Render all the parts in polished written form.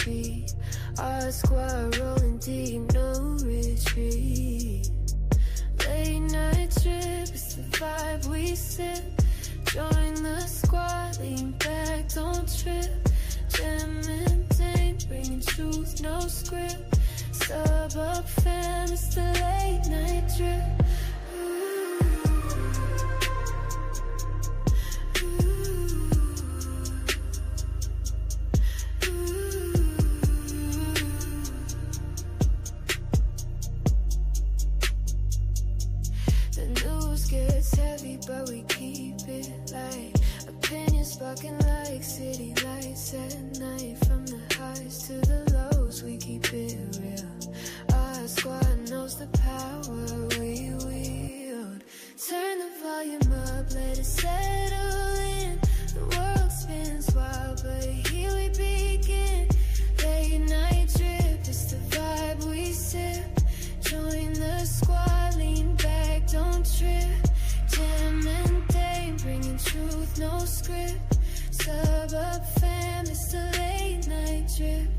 feet. Our squad rolling deep, no retreat. Late night trip, it's the vibe we sip. Join the squad, lean back, don't trip. Gem and Dame, bringing truth, no script. Sub up fam, it's the late night drip. But we keep it light. Opinions sparking like city lights at night. From the highs to the lows, we keep it real. Our squad knows the power we wield. Turn the volume up, let it settle in. The world spins wild, but here we begin. Late night drip, it's the vibe we sip. Join the squad, lean back, don't trip. Gem and Dame, bringing truth, no script. Sub up fam, it's the late night drip.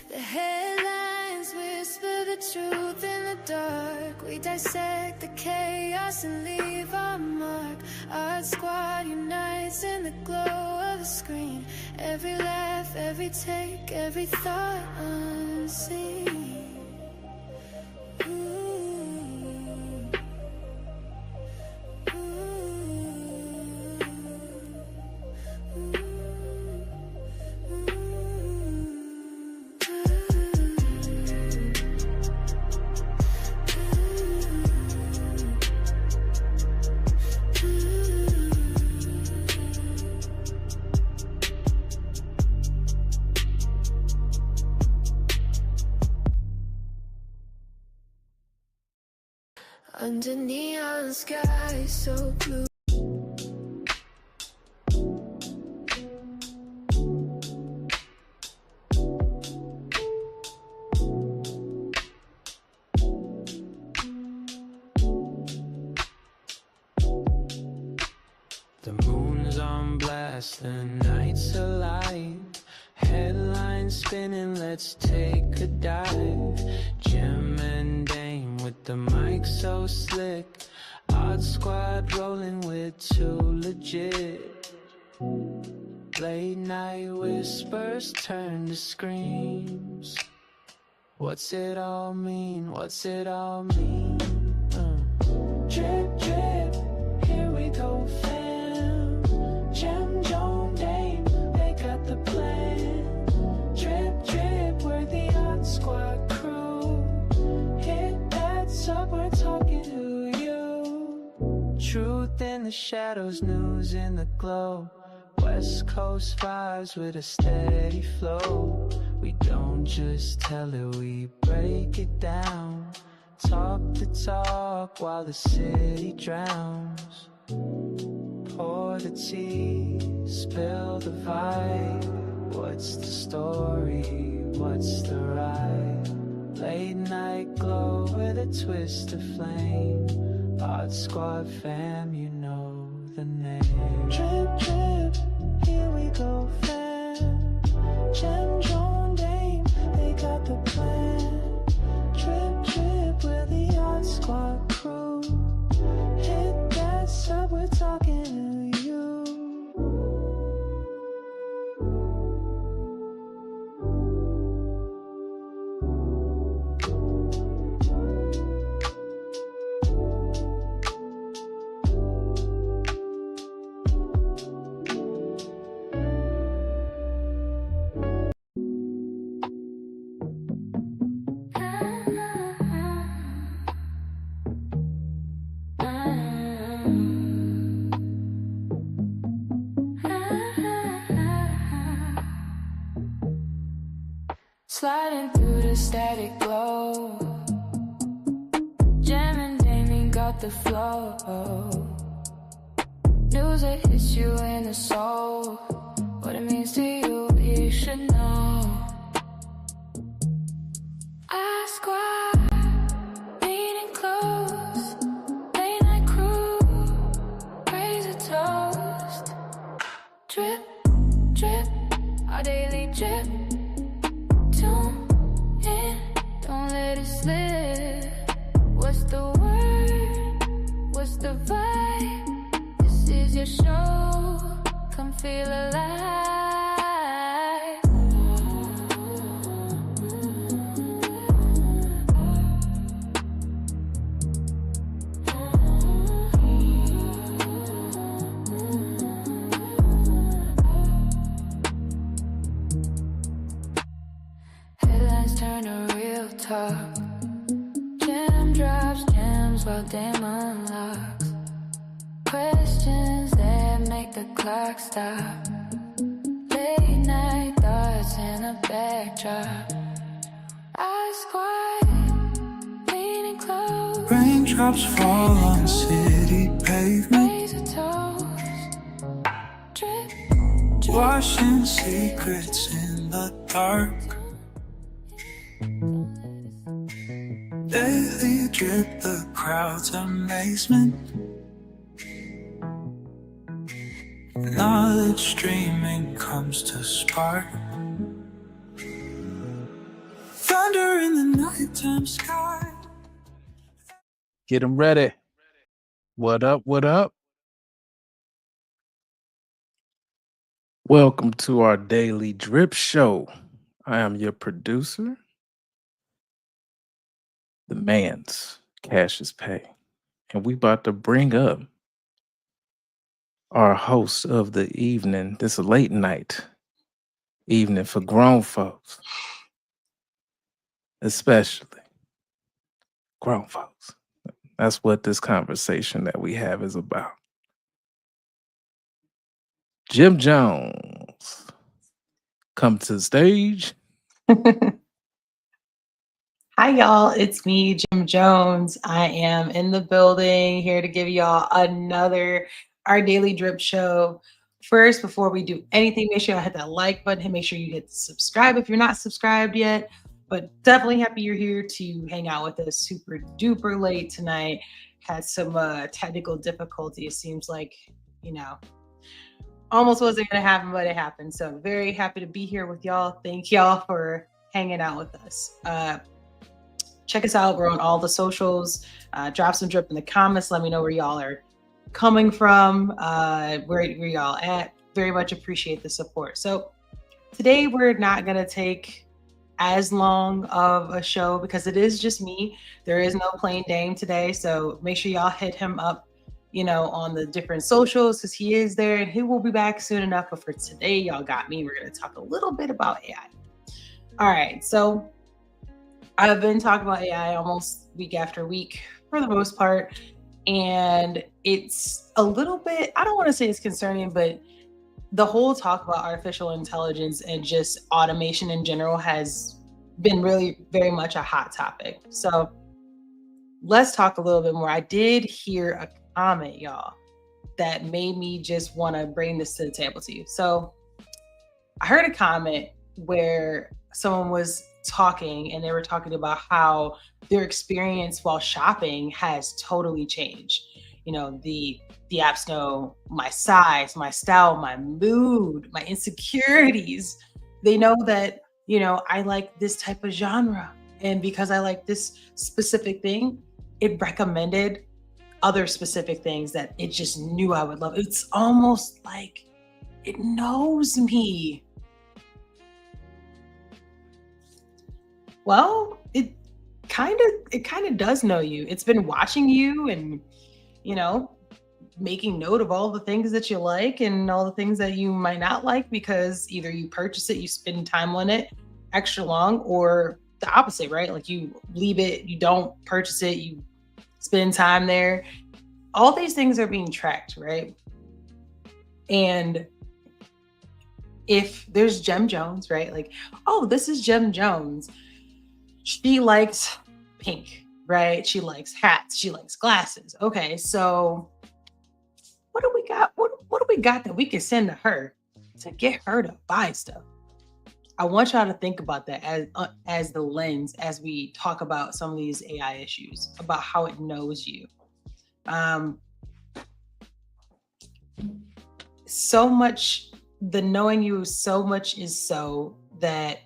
The headlines whisper the truth in the dark. We dissect the chaos and leave our mark. Our squad unites in the glow of the screen. Every laugh, every take, every thought unseen. Under neon sky so blue. The moon's on blast, the night's alive. Headlines spinning, let's take a dive. Gem and Dame with the mic so slick. Odd squad rolling with too legit. Late night whispers turn to screams. What's it all mean? What's it all mean? Drip, drip, here we go fam. Gem, Joan, Dame, they got the plan. Drip, drip, we're the Odd Squad crew. Hit that sub, we're talking to you. Truth in the shadows, news in the glow. West Coast vibes with a steady flow. We don't just tell it, we break it down. Talk the talk while the city drowns. Pour the tea, spill the vibe. What's the story? What's the ride? Late night glow with a twist of flame. Odd Squad fam, you know the name. Drip, drip, here we go fam. Gem, Joan, Dame, they got the plan. Drip, drip, we're the Odd Squad crew. Hit that sub, we're talking to you. Sliding through the static glow. Gem and Dame got the flow. News that hits you in the soul. What it means to you, you should know. Our squad, leaning close. Late night crew, raise a toast. Drip, drip, our daily drip. just live. What's the word? What's the vibe? This is your show. Come feel alive. Headlines turn to real talk. Jam drops gems while damn unlocks. Questions that make the clock stop. Late night thoughts in a backdrop. Eyes quiet, leaning close. Raindrops fall on city pavement, Raise a toast. Drip, drip. washing secrets in the dark. Daily drip, the crowd's amazement. Knowledge streaming comes to spark. Thunder in the nighttime sky. Get them ready. What up? What up? Welcome to our daily drip show. I am your producer, the man's Cassius Pay. And we about to bring up our host of the evening, this late night evening for grown folks, especially grown folks. That's what this conversation that we have is about. Jim Jones, come to the stage. Hi, y'all. It's me, Jim Jones. I am in the building here to give y'all another Our Daily Drip show. First, before we do anything, make sure you hit that like button and make sure you hit subscribe if you're not subscribed yet. But definitely happy you're here to hang out with us super duper late tonight. Had some technical difficulty. It seems like, almost wasn't going to happen, but it happened. So very happy to be here with y'all. Thank y'all for hanging out with us. Check us out. We're on all the socials. Drop some drip in the comments. Let me know where y'all are coming from, where y'all at. Very much appreciate the support. So today we're not going to take as long of a show because it is just me. There is no plain Dame today. So make sure y'all hit him up, on the different socials because he is there and he will be back soon enough. But for today, y'all got me. We're going to talk a little bit about AI. All right. So I've been talking about AI almost week after week for the most part. And it's a little bit, I don't want to say it's concerning, but the whole talk about artificial intelligence and just automation in general has been really very much a hot topic. So let's talk a little bit more. I did hear a comment, y'all, that made me just want to bring this to the table to you. So I heard a comment where someone was talking and they were talking about how their experience while shopping has totally changed. The apps know my size, my style, my mood, my insecurities. They know that, I like this type of genre. And because I like this specific thing, it recommended other specific things that it just knew I would love. It's almost like it knows me. Well, it kind of does know you. It's been watching you and, making note of all the things that you like and all the things that you might not like because either you purchase it, you spend time on it extra long, or the opposite, right? Like you leave it, you don't purchase it, you spend time there. All these things are being tracked, right? And if there's Jem Jones, right? Like, oh, this is Jem Jones. She likes pink, right? She likes hats. She likes glasses. Okay, so what do we got? What do we got that we can send to her to get her to buy stuff? I want y'all to think about that as the lens as we talk about some of these AI issues, about how it knows you. So much, the knowing you so much is so that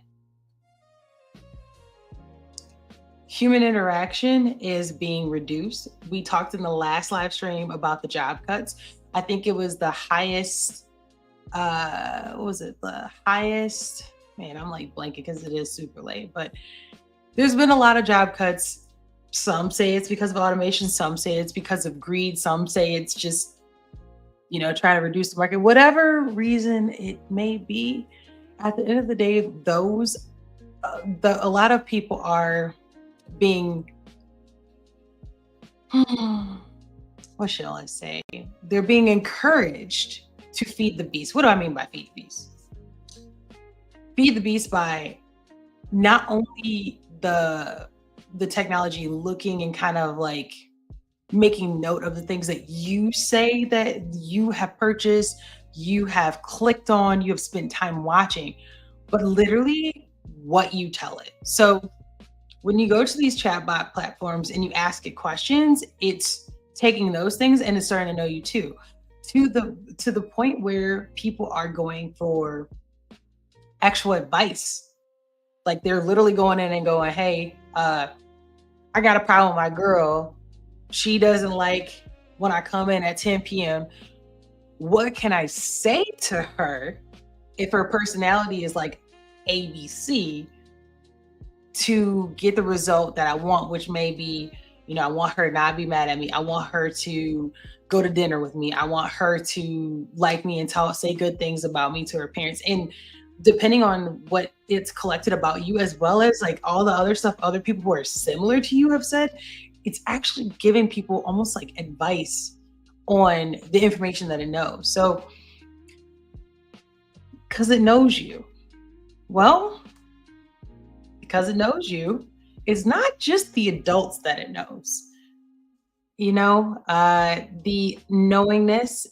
human interaction is being reduced. We talked in the last live stream about the job cuts. I think it was the highest, what was it? The highest, man, I'm like blanking because it is super late, but there's been a lot of job cuts. Some say it's because of automation, some say it's because of greed, some say it's just, trying to reduce the market. Whatever reason it may be, at the end of the day, a lot of people are being, what shall I say? They're being encouraged to feed the beast. What do I mean by feed the beast? Feed the beast by not only the technology looking and kind of like making note of the things that you say that you have purchased, you have clicked on, you have spent time watching, but literally what you tell it. So when you go to these chatbot platforms and you ask it questions, it's taking those things and it's starting to know you too, to the point where people are going for actual advice. Like they're literally going in and going, hey, I got a problem with my girl. She doesn't like when I come in at 10 p.m. What can I say to her if her personality is like ABC to get the result that I want, which may be, I want her to not be mad at me. I want her to go to dinner with me. I want her to like me and say good things about me to her parents. And depending on what it's collected about you, as well as like all the other stuff other people who are similar to you have said, it's actually giving people almost like advice on the information that it knows. So, because it knows you. Well, because it knows you, it's not just the adults that it knows. The knowingness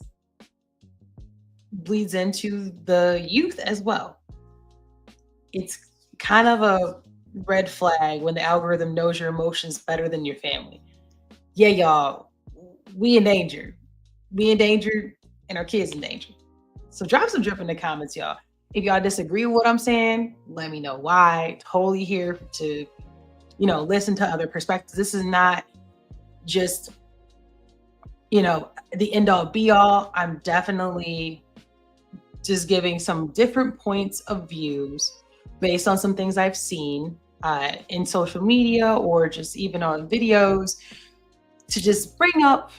bleeds into the youth as well. It's kind of a red flag when the algorithm knows your emotions better than your family. Yeah, y'all, we in danger. We in danger and our kids in danger. So drop some drip in the comments, y'all. If y'all disagree with what I'm saying, let me know why. Totally here to, listen to other perspectives. This is not just, the end all be all. I'm definitely just giving some different points of views based on some things I've seen in social media or just even on videos to just bring up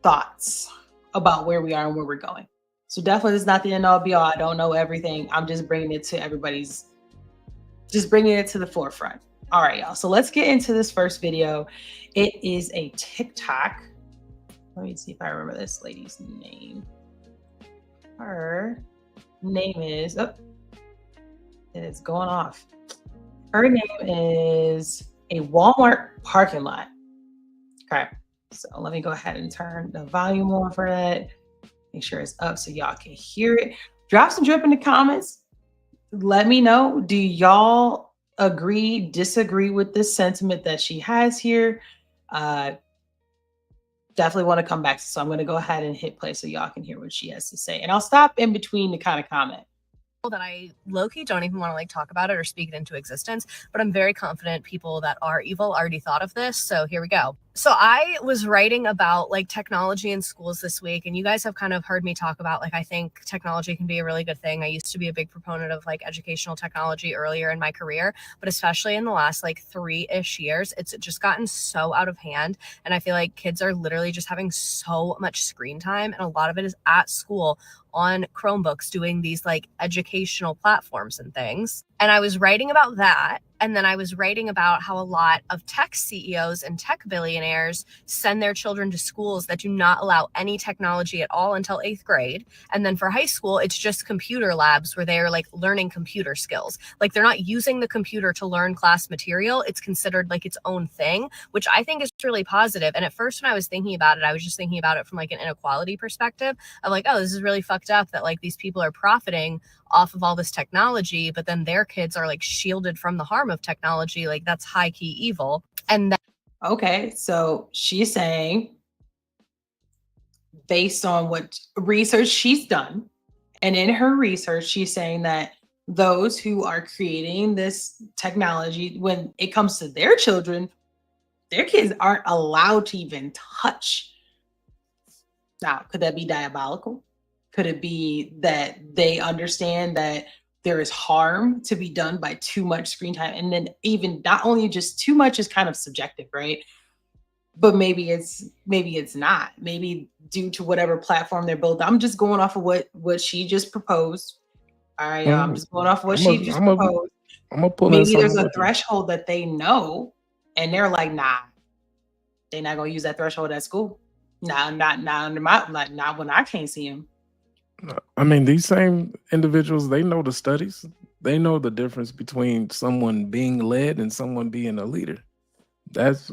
thoughts about where we are and where we're going. So definitely it's not the end all be all. I don't know everything. I'm just bringing it to bringing it to the forefront. All right, y'all. So let's get into this first video. It is a TikTok. Let me see if I remember this lady's name. Her name is, it's going off. Her name is a Walmart parking lot. Okay, so let me go ahead and turn the volume on for that. Make sure it's up so y'all can hear it. Drop some drip in the comments. Let me know, do y'all agree, disagree with this sentiment that she has here? Definitely want to come back. So I'm going to go ahead and hit play so y'all can hear what she has to say. And I'll stop in between to kind of comment. That I low-key don't even want to like talk about it or speak it into existence, but I'm very confident people that are evil already thought of this. So here we go. So I was writing about like technology in schools this week, and you guys have kind of heard me talk about like I think technology can be a really good thing. I used to be a big proponent of like educational technology earlier in my career, but especially in the last like 3-ish years, it's just gotten so out of hand. And I feel like kids are literally just having so much screen time, and a lot of it is at school on Chromebooks doing these like educational platforms and things. And I was writing about that. And then I was writing about how a lot of tech CEOs and tech billionaires send their children to schools that do not allow any technology at all until 8th grade. And then for high school, it's just computer labs where they're like learning computer skills. Like they're not using the computer to learn class material. It's considered like its own thing, which I think is really positive. And at first when I was thinking about it, I was just thinking about it from like an inequality perspective of like, oh, this is really fucked up that like these people are profiting off of all this technology, but then their kids are like shielded from the harm of technology. Like that's high key evil. And that okay, so she's saying based on what research she's done, and in her research, she's saying that those who are creating this technology, when it comes to their children, their kids aren't allowed to even touch. Now, could that be diabolical? Could it be that they understand that there is harm to be done by too much screen time? And then even not only just too much is kind of subjective, right? But maybe it's not. Maybe due to whatever platform they're built. I'm just going off of what she just proposed. I'm just going off of what she just proposed. I'm gonna pull in Maybe there's something a with you. threshold that they know, and they're like, nah, they're not gonna use that threshold at school. Nah, not under my, like, not when I can't see them. I mean, these same individuals, they know the studies. They know the difference between someone being led and someone being a leader. That's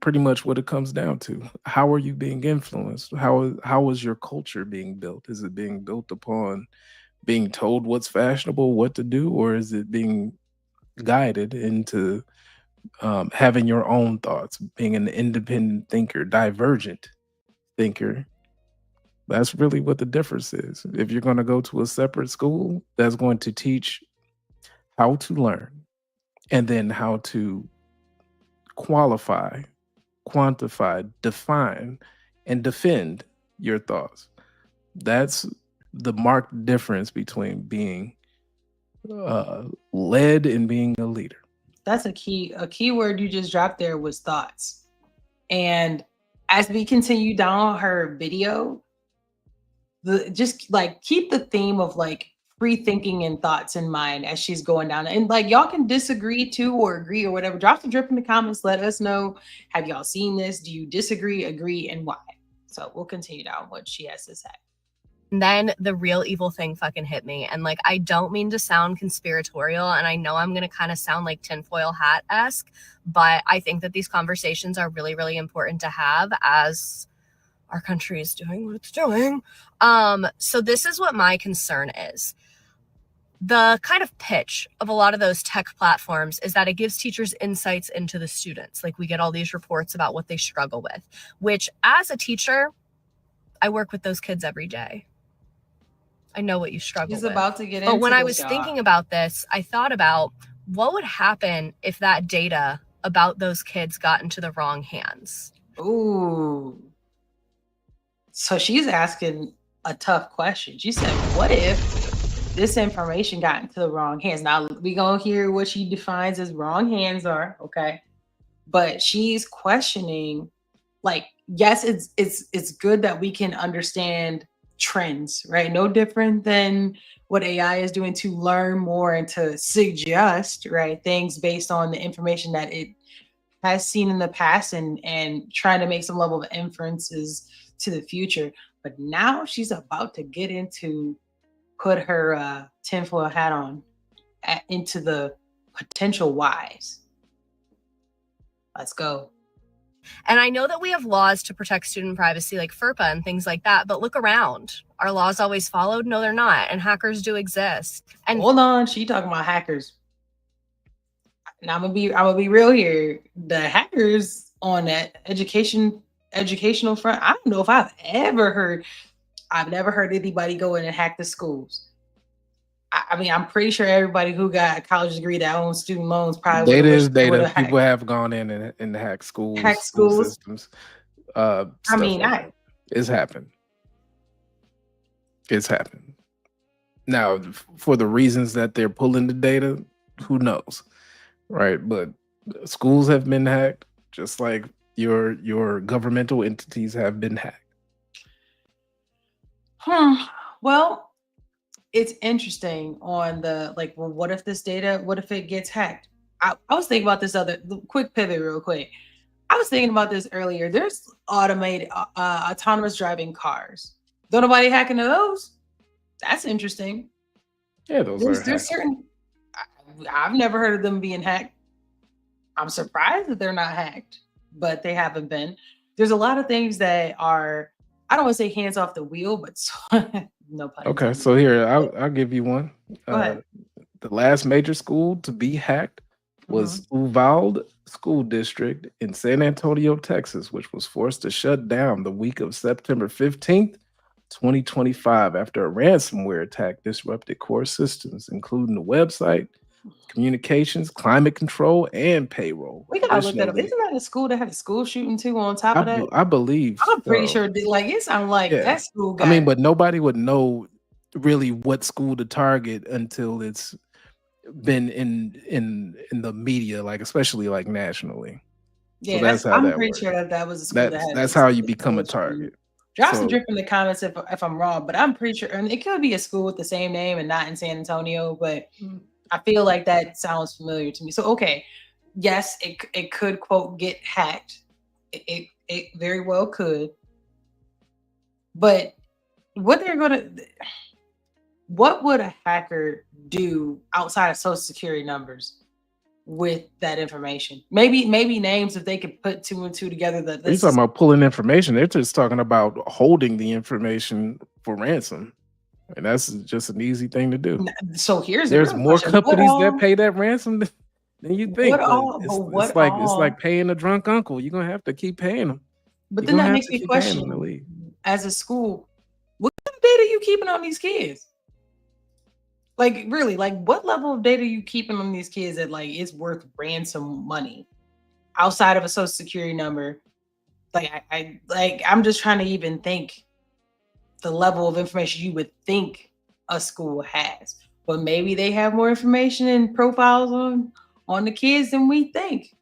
pretty much what it comes down to. How are you being influenced? How is your culture being built? Is it being built upon being told what's fashionable, what to do, or is it being guided into having your own thoughts, being an independent thinker, divergent thinker? That's really what the difference is. If you're going to go to a separate school that's going to teach how to learn and then how to qualify, quantify, define, and defend your thoughts, that's the marked difference between being led and being a leader. That's a key word you just dropped there was thoughts. And as we continue down her video, just like keep the theme of like free thinking and thoughts in mind as she's going down. And like y'all can disagree too or agree or whatever. Drop the drip in the comments. Let us know. Have y'all seen this? Do you disagree, agree, and why? So we'll continue down what she has to say. And then the real evil thing fucking hit me. And like, I don't mean to sound conspiratorial, and I know I'm going to kind of sound like tinfoil hat-esque, but I think that these conversations are really, really important to have as our country is doing what it's doing. So this is what my concern is. The kind of pitch of a lot of those tech platforms is that it gives teachers insights into the students. Like we get all these reports about what they struggle with, which as a teacher, I work with those kids every day. I know what you struggle with. About to get into but when I was thinking about this, I thought about what would happen if that data about those kids got into the wrong hands. Ooh. So she's asking a tough question. She said, what if this information got into the wrong hands? Now we're going to hear what she defines as wrong hands are, okay? But she's questioning, like, yes, it's good that we can understand trends, right? No different than what AI is doing to learn more and to suggest, right, things based on the information that it has seen in the past and trying to make some level of inferences to the future. But now she's about to get into put her tinfoil hat on into the potential whys. Let's go. And I know that we have laws to protect student privacy like FERPA and things like that, but look around. Are laws always followed? No, they're not. And hackers do exist. And hold on, she talking about hackers. Now I'm gonna be real here. The hackers on that educational front, I don't know if I've never heard anybody go in and hack the schools. I mean, I'm pretty sure everybody who got a college degree that owns student loans probably data is data. People have gone in and hacked schools, school systems. I mean, like it's happened. It's happened. Now, for the reasons that they're pulling the data, who knows, right? But schools have been hacked, just like your governmental entities have been hacked. Well, it's interesting on the, like, well, what if this data, what if it gets hacked? I was thinking about this quick pivot real quick. I was thinking about this earlier. There's automated autonomous driving cars. Don't nobody hacking those? That's interesting. Yeah, there's certain, I've never heard of them being hacked. I'm surprised that they're not hacked, but they haven't been. There's a lot of things that are, I don't want to say hands off the wheel, but no pun. Okay, so here I'll give you one. Go ahead. The last major school to be hacked was Uvalde School District in San Antonio, Texas, which was forced to shut down the week of September 15th, 2025 after a ransomware attack disrupted core systems, including the website, communications, climate control, and payroll. We gotta look that up. Additionally, Isn't that a school that had a school shooting too on top of that? I believe I'm pretty so. sure like it sounds like Yeah. that school I mean, got but nobody would know really what school to target until it's been in the media, like especially like nationally. So yeah, that's that's how I'm that pretty works. sure that was a school that had That's the how you the become a school shooting. target. Drop some So drip in the comments if I'm wrong, but I'm pretty sure, and it could be a school with the same name and not in San Antonio, but I feel like that sounds familiar to me. So okay, yes, it could quote get hacked. It very well could, but what they're gonna what would a hacker do outside of social security numbers with that information? Maybe names if they could put two and two together that are you this talking is about pulling information? They're just talking about holding the information for ransom. And that's just an easy thing to do. so here's the There's real more question. companies that pay that ransom than you think, but What it's all like paying a drunk uncle. You're gonna have to keep paying them. but You're then gonna that have makes to me keep paying them to question leave. as a school, what kind of data are you keeping on these kids? Like really, like what level of data are you keeping on these kids that like is worth ransom money outside of a social security number? Like I'm just trying to even think the level of information you would think a school has. But maybe they have more information and profiles on the kids than we think.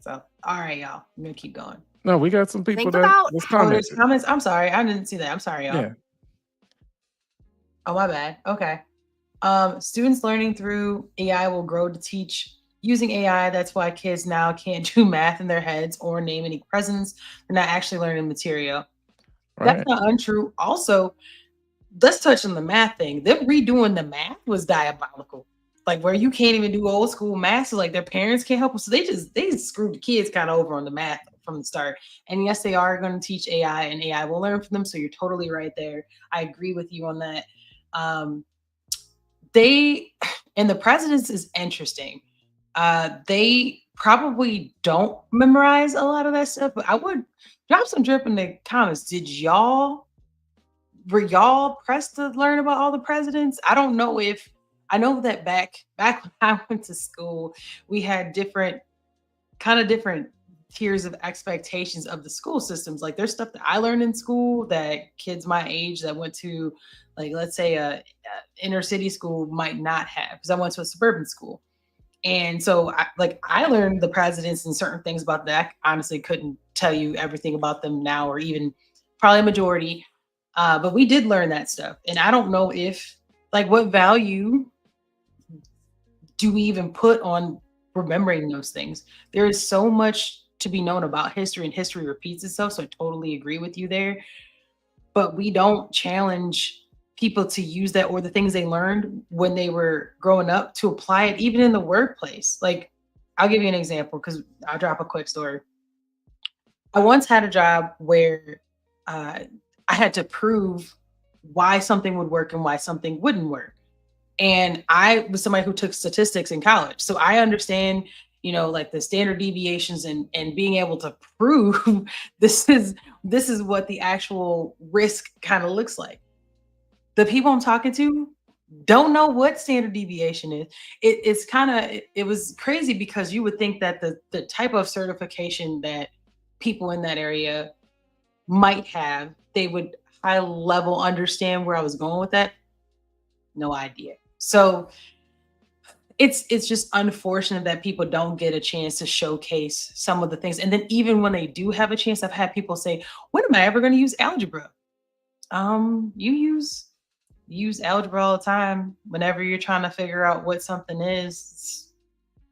So all right, y'all. I'm gonna keep going. No, we got some people Think that about was Oh, there's commented. comments. I'm sorry, I didn't see that. I'm sorry, y'all. Yeah. Oh, my bad. Okay. Students learning through AI will grow to teach using AI. That's why kids now can't do math in their heads or name any presidents. They're not actually learning material. That's Right. not untrue. Also, let's touch on the math thing. Them redoing the math was diabolical. Like where you can't even do old school math, so like their parents can't help them. So they screwed the kids kind of over on the math from the start. And yes, they are going to teach AI, and AI will learn from them. So you're totally right there. I agree with you on that. Um, they and the presidents is interesting. They probably don't memorize a lot of that stuff, but I would drop some drip in the comments. Were y'all pressed to learn about all the presidents? I don't know if I know that back when I went to school, we had different tiers of expectations of the school systems. Like there's stuff that I learned in school that kids my age that went to, like let's say a inner city school might not have, because I went to a suburban school. And so I learned the presidents and certain things about that. I honestly couldn't tell you everything about them now, or even probably a majority. But we did learn that stuff. And I don't know if like what value do we even put on remembering those things? There is so much to be known about history, and history repeats itself. So I totally agree with you there. But we don't challenge people to use that or the things they learned when they were growing up to apply it even in the workplace. Like I'll give you an example because I'll drop a quick story. I once had a job where I had to prove why something would work and why something wouldn't work. And I was somebody who took statistics in college. So I understand, like the standard deviations and being able to prove this is what the actual risk kind of looks like. The people I'm talking to don't know what standard deviation is. It was crazy because you would think that the type of certification that people in that area might have, they would high level understand where I was going with that. No idea. So it's just unfortunate that people don't get a chance to showcase some of the things. And then even when they do have a chance, I've had people say, when am I ever going to use algebra? You use algebra all the time whenever you're trying to figure out what something is. It's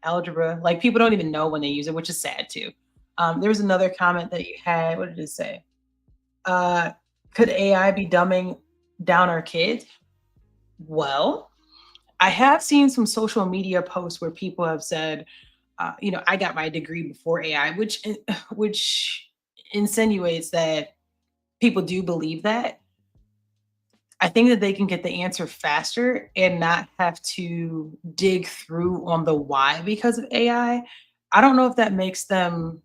algebra. Like people don't even know when they use it, which is sad too. There was another comment that you had. What did it say? Could AI be dumbing down our kids? Well, I have seen some social media posts where people have said, I got my degree before AI, which insinuates that people do believe that. I think that they can get the answer faster and not have to dig through on the why because of AI. I don't know if that makes them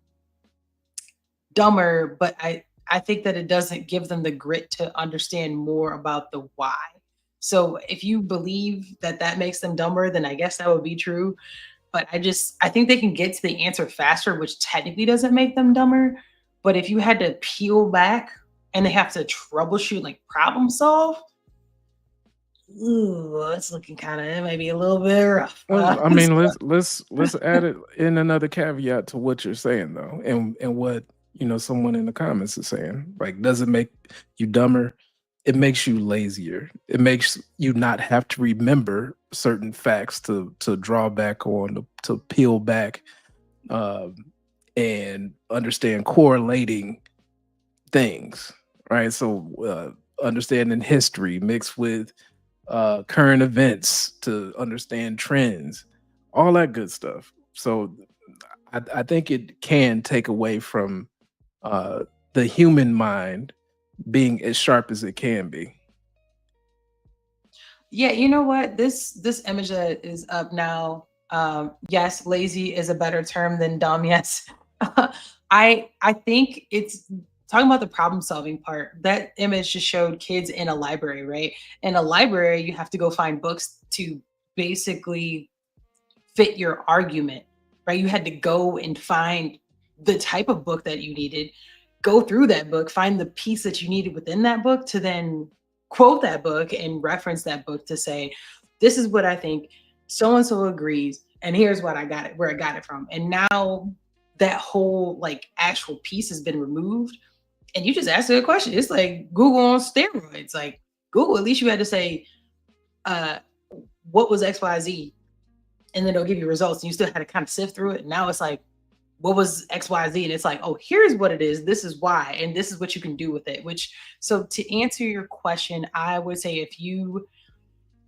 dumber, but I I think that it doesn't give them the grit to understand more about the why. So if you believe that that makes them dumber, then I guess that would be true. But I think they can get to the answer faster, which technically doesn't make them dumber. But if you had to peel back and they have to troubleshoot, like problem solve, ooh, it's looking kind of maybe a little bit rough. Well, I mean, let's add it in another caveat to what you're saying though, and what someone in the comments is saying. Like, does it make you dumber? It makes you lazier. It makes you not have to remember certain facts to draw back on, to peel back, and understand correlating things, right? So understanding history mixed with current events to understand trends, all that good stuff. So I think it can take away from the human mind being as sharp as it can be. Yeah, you know what? This image that is up now, yes, lazy is a better term than dumb. Yes, I think it's talking about the problem solving part. That image just showed kids in a library, right? In a library, you have to go find books to basically fit your argument, right? You had to go and find the type of book that you needed, go through that book, find the piece that you needed within that book to then quote that book and reference that book to say, this is what I think, so and so agrees, and here's what I got it, where I got it from. And now that whole like actual piece has been removed, and you just ask it a question. It's like Google on steroids. Like Google, at least you had to say, what was XYZ? And then they'll give you results, and you still had to kind of sift through it. And now it's like, what was XYZ? And it's like, oh, here's what it is. This is why. And this is what you can do with it. So to answer your question, I would say if you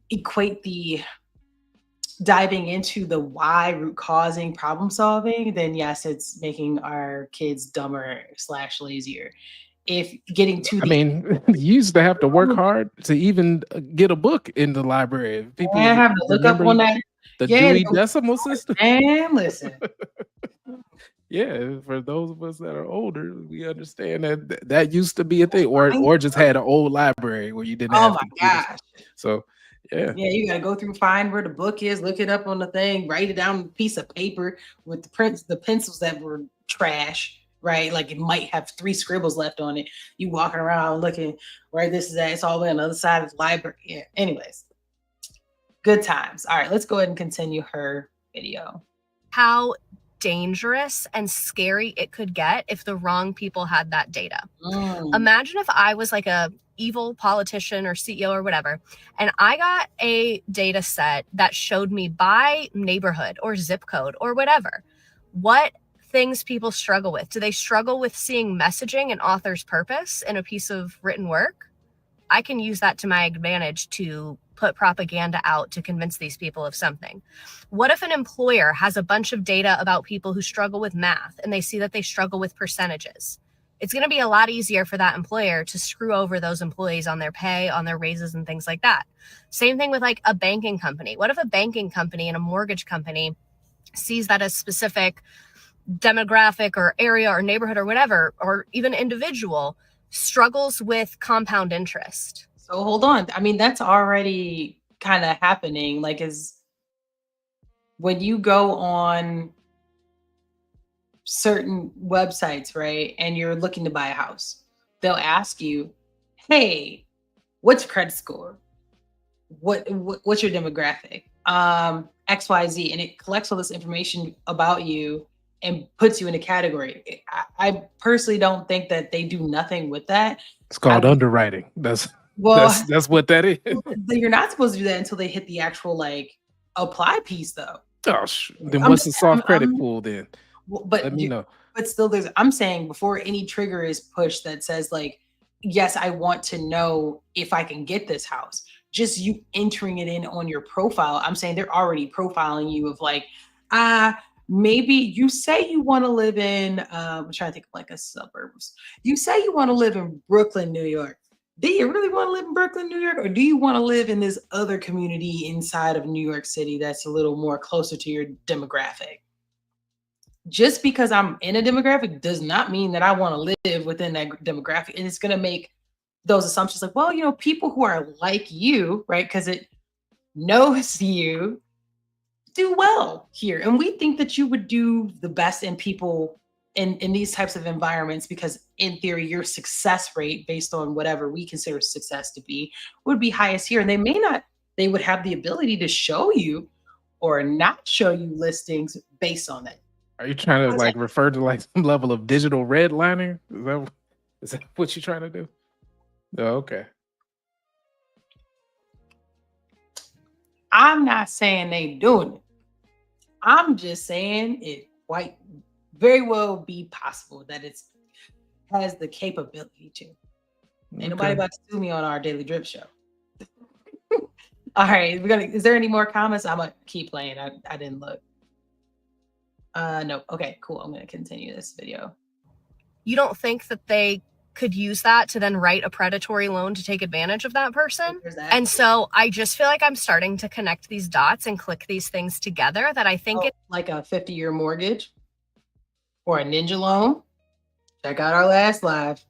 equate the diving into the why, root causing, problem solving, then yes, it's making our kids dumber / lazier. If getting to I mean, you used to have to work hard to even get a book in the library. People have to look up on that. The Dewey Decimal System. And listen. Yeah, for those of us that are older, we understand that used to be a thing, or just had an old library where you didn't have. Oh my gosh! So yeah, you got to go through, find where the book is, look it up on the thing, write it down on a piece of paper with the pencils that were trash, right? Like it might have 3 scribbles left on it. You walking around looking where this is at. It's all the way on the other side of the library. Yeah. Anyways, good times. All right, let's go ahead and continue her video. How dangerous and scary it could get if the wrong people had that data. Imagine if I was like a evil politician or CEO or whatever, and I got a data set that showed me by neighborhood or zip code or whatever, what things people struggle with. Do they struggle with seeing messaging and author's purpose in a piece of written work? I can use that to my advantage to put propaganda out to convince these people of something. What if an employer has a bunch of data about people who struggle with math and they see that they struggle with percentages? It's going to be a lot easier for that employer to screw over those employees on their pay, on their raises, and things like that. Same thing with like a banking company. What if a banking company and a mortgage company sees that a specific demographic or area or neighborhood or whatever, or even individual, struggles with compound interest? So hold on. I mean, that's already kind of happening. Like, is when you go on certain websites, right, and you're looking to buy a house, they'll ask you, hey, what's your credit score? What's your demographic? XYZ. And it collects all this information about you and puts you in a category. I personally don't think that they do nothing with that. It's called underwriting. That's what that is. You're not supposed to do that until they hit the actual like apply piece, though. Oh, then what's the soft credit pool then? But let me know. But still, I'm saying before any trigger is pushed that says like, yes, I want to know if I can get this house. Just you entering it in on your profile. I'm saying they're already profiling you of like, maybe you say you want to live in, I'm trying to think of like a suburbs. You say you want to live in Brooklyn, New York. Do you really want to live in Brooklyn, New York? Or do you want to live in this other community inside of New York City that's a little more closer to your demographic? just because I'm in a demographic does not mean that I want to live within that demographic. And it's going to make those assumptions like, well, you know, people who are like you, right? Because it knows you do well here. And we think that you would do the best in people in these types of environments because in theory, your success rate based on whatever we consider success to be would be highest here. And they would have the ability to show you or not show you listings based on that. Are you trying to like refer to like some level of digital redlining? Is that what you're trying to do? Oh, okay. I'm not saying they doing it. I'm just saying it quite very well be possible that it's has the capability to. Ain't nobody about to sue me on our Daily Drip show. All right, is there any more comments? I'm gonna keep playing. I didn't look. No. Okay, cool. I'm gonna continue this video. You don't think that they could use that to then write a predatory loan to take advantage of that person? And so I just feel like I'm starting to connect these dots and click these things together that I think it's like a 50-year mortgage or a ninja loan. Check out our last live.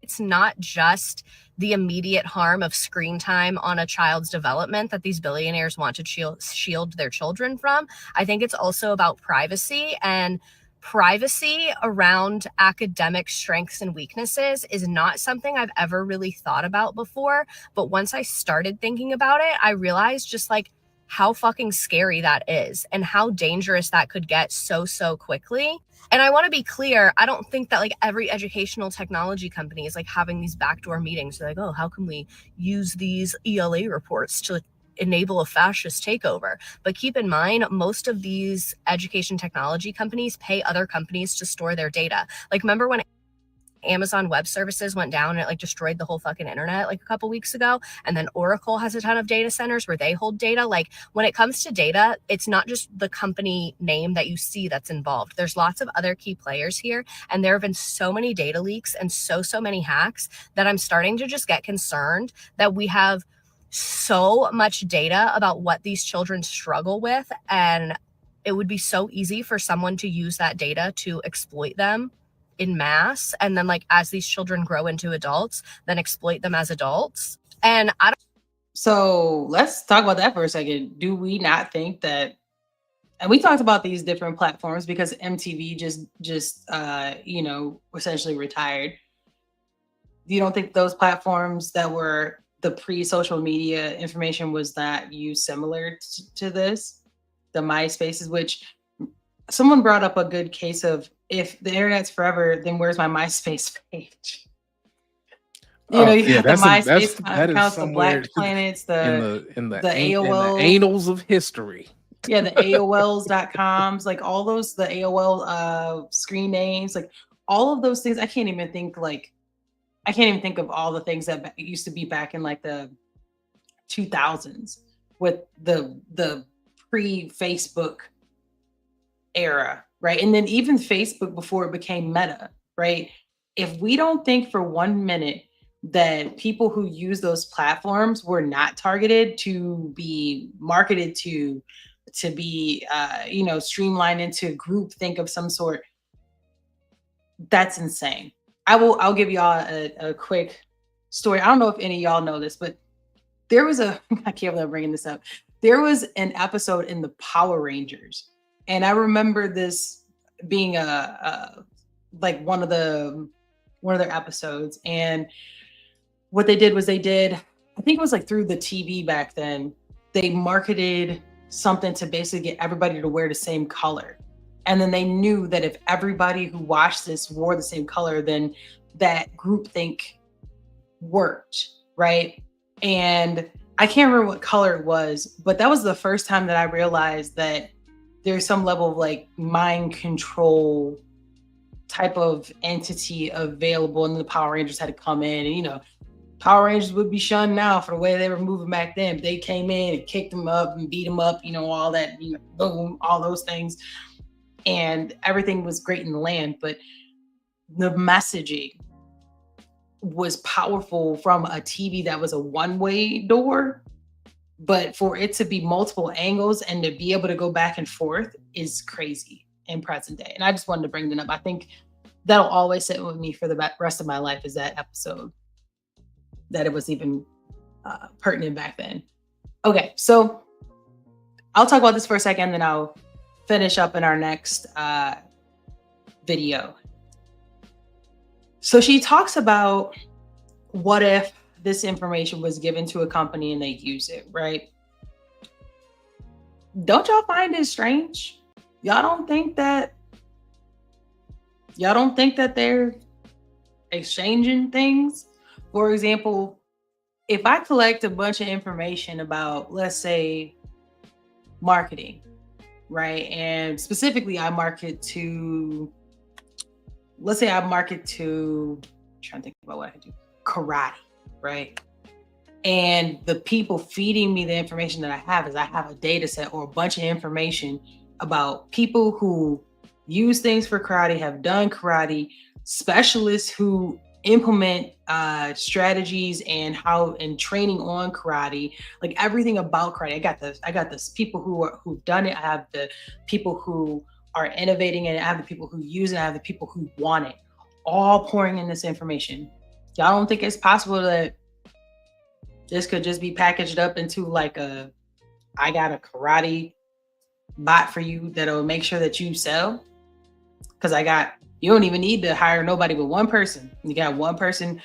It's not just the immediate harm of screen time on a child's development that these billionaires want to shield their children from. I think it's also about privacy, and privacy around academic strengths and weaknesses is not something I've ever really thought about before. But once I started thinking about it, I realized just like how fucking scary that is and how dangerous that could get so quickly. And I want to be clear, I don't think that like every educational technology company is like having these backdoor meetings. They're like, oh, how can we use these ELA reports to enable a fascist takeover? But keep in mind, most of these education technology companies pay other companies to store their data. Like, remember when Amazon Web Services went down and it like destroyed the whole fucking internet like a couple weeks ago? And then Oracle has a ton of data centers where they hold data. Like, when it comes to data, it's not just the company name that you see that's involved. There's lots of other key players here. And there have been so many data leaks and so many hacks that I'm starting to just get concerned that we have so much data about what these children struggle with. And it would be so easy for someone to use that data to exploit them in mass, and then like as these children grow into adults, then exploit them as adults. And I don't. So let's talk about that for a second. Do we not think that? And we talked about these different platforms because MTV just you know, essentially retired. You don't think those platforms that were the pre-social media information was that used similar to this, the MySpaces, which someone brought up a good case of, if the internet's forever, then where's my MySpace page? You know, you have the MySpace accounts, the Black Planets, the AOL, in the annals of history. Yeah, the AOLs.coms, like all those, the AOL screen names, like all of those things. I can't even think of all the things that used to be back in like the 2000s with the pre-Facebook era, right? And then even Facebook before it became Meta, right? If we don't think for 1 minute that people who use those platforms were not targeted to be marketed to be you know, streamlined into groupthink of some sort, that's insane. I'll give y'all a quick story. I don't know if any of y'all know this, but there was I can't believe I'm bringing this up. There was an episode in the Power Rangers, and I remember this being like one of their episodes. And what they did was I think it was like through the TV back then, they marketed something to basically get everybody to wear the same color. And then they knew that if everybody who watched this wore the same color, then that groupthink worked, right? And I can't remember what color it was, but that was the first time that I realized that there's some level of like mind control type of entity available, and the Power Rangers had to come in. And, you know, Power Rangers would be shunned now for the way they were moving back then. But they came in and kicked them up and beat them up, you know, all that, you know, boom, all those things. And everything was great in the land. But the messaging was powerful from a TV that was a one-way door. But for it to be multiple angles and to be able to go back and forth is crazy. in present day. And I just wanted to bring that up. I think that'll always sit with me for the rest of my life, is that episode, that it was even pertinent back then. Okay, so I'll talk about this for a second, then I'll finish up in our next video. So she talks about, what if this information was given to a company and they use it, right? Don't y'all find it strange? Y'all don't think that they're exchanging things? For example, if I collect a bunch of information about, let's say, marketing, right? And specifically I market to, I'm trying to think about what I do, karate, right? And the people feeding me the information that I have is, I have a data set or a bunch of information about people who use things for karate, have done karate, specialists who implement strategies and training on karate, like everything about karate. I got this people who've done it. I have the people who are innovating it. I have the people who use it. I have the people who want it, all pouring in this information. Y'all don't think it's possible that this could just be packaged up into like I got a karate bot for you that'll make sure that you sell? Because you don't even need to hire nobody but one person. You got one person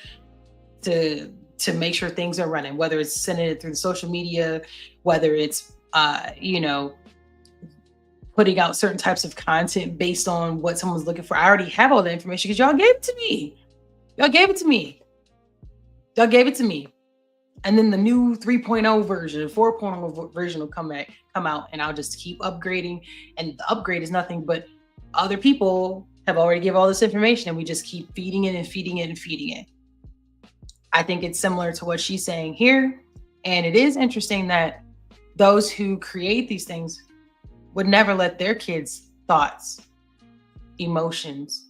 to make sure things are running, whether it's sending it through the social media, whether it's putting out certain types of content based on what someone's looking for. I already have all the information because y'all gave it to me. Y'all gave it to me. And then the new 3.0 version, 4.0 version will come out, and I'll just keep upgrading. And the upgrade is nothing but other people have already given all this information, and we just keep feeding it and feeding it and feeding it. I think it's similar to what she's saying here. And it is interesting that those who create these things would never let their kids' thoughts, emotions,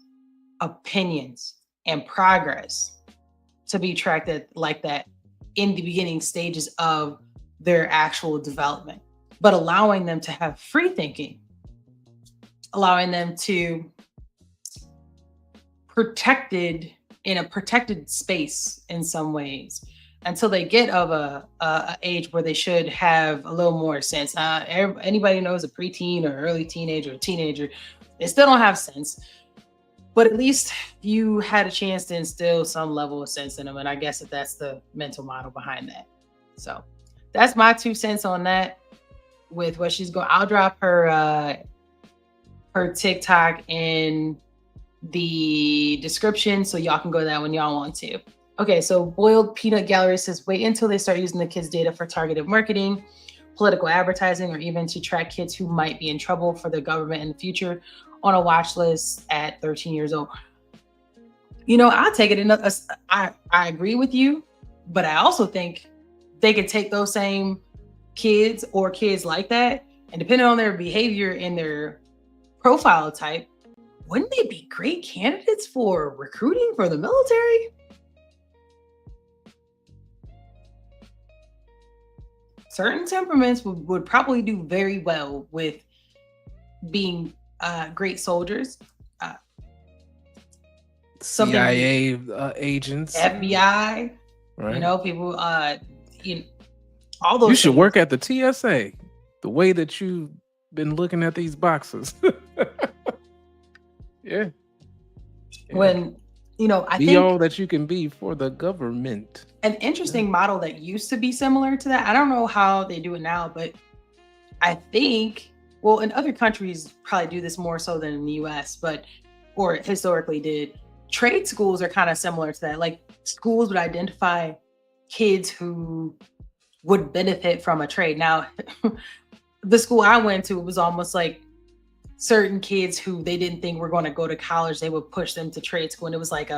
opinions, and progress to be tracked like that in the beginning stages of their actual development, but allowing them to have free thinking, allowing them to in a protected space in some ways, until they get of a age where they should have a little more sense. Anybody knows a preteen or early teenager or teenager, they still don't have sense, but at least you had a chance to instill some level of sense in them. And I guess that's the mental model behind that. So that's my 2 cents on that with what she's going. I'll drop her TikTok in the description so y'all can go to that when y'all want to. Okay, so Boiled Peanut Gallery says, wait until they start using the kids' data for targeted marketing, political advertising, or even to track kids who might be in trouble for the government in the future on a watch list at 13 years old. I'll take it. I agree with you, but I also think they could take those same kids or kids like that, and depending on their behavior and their profile type, wouldn't they be great candidates for recruiting for the military? Certain temperaments would probably do very well with being great soldiers. CIA agents, FBI, right? People, all those. You should things. work at the TSA. The way that you've been looking at these boxes. Yeah. When I be think all that you can be for the government. An interesting model that used to be similar to that. I don't know how they do it now, but I think, well, in other countries probably do this more so than in the US, or historically did. Trade schools are kind of similar to that. Like, schools would identify kids who would benefit from a trade. Now, the school I went to was almost like certain kids who they didn't think were going to go to college, they would push them to trade school. And it was like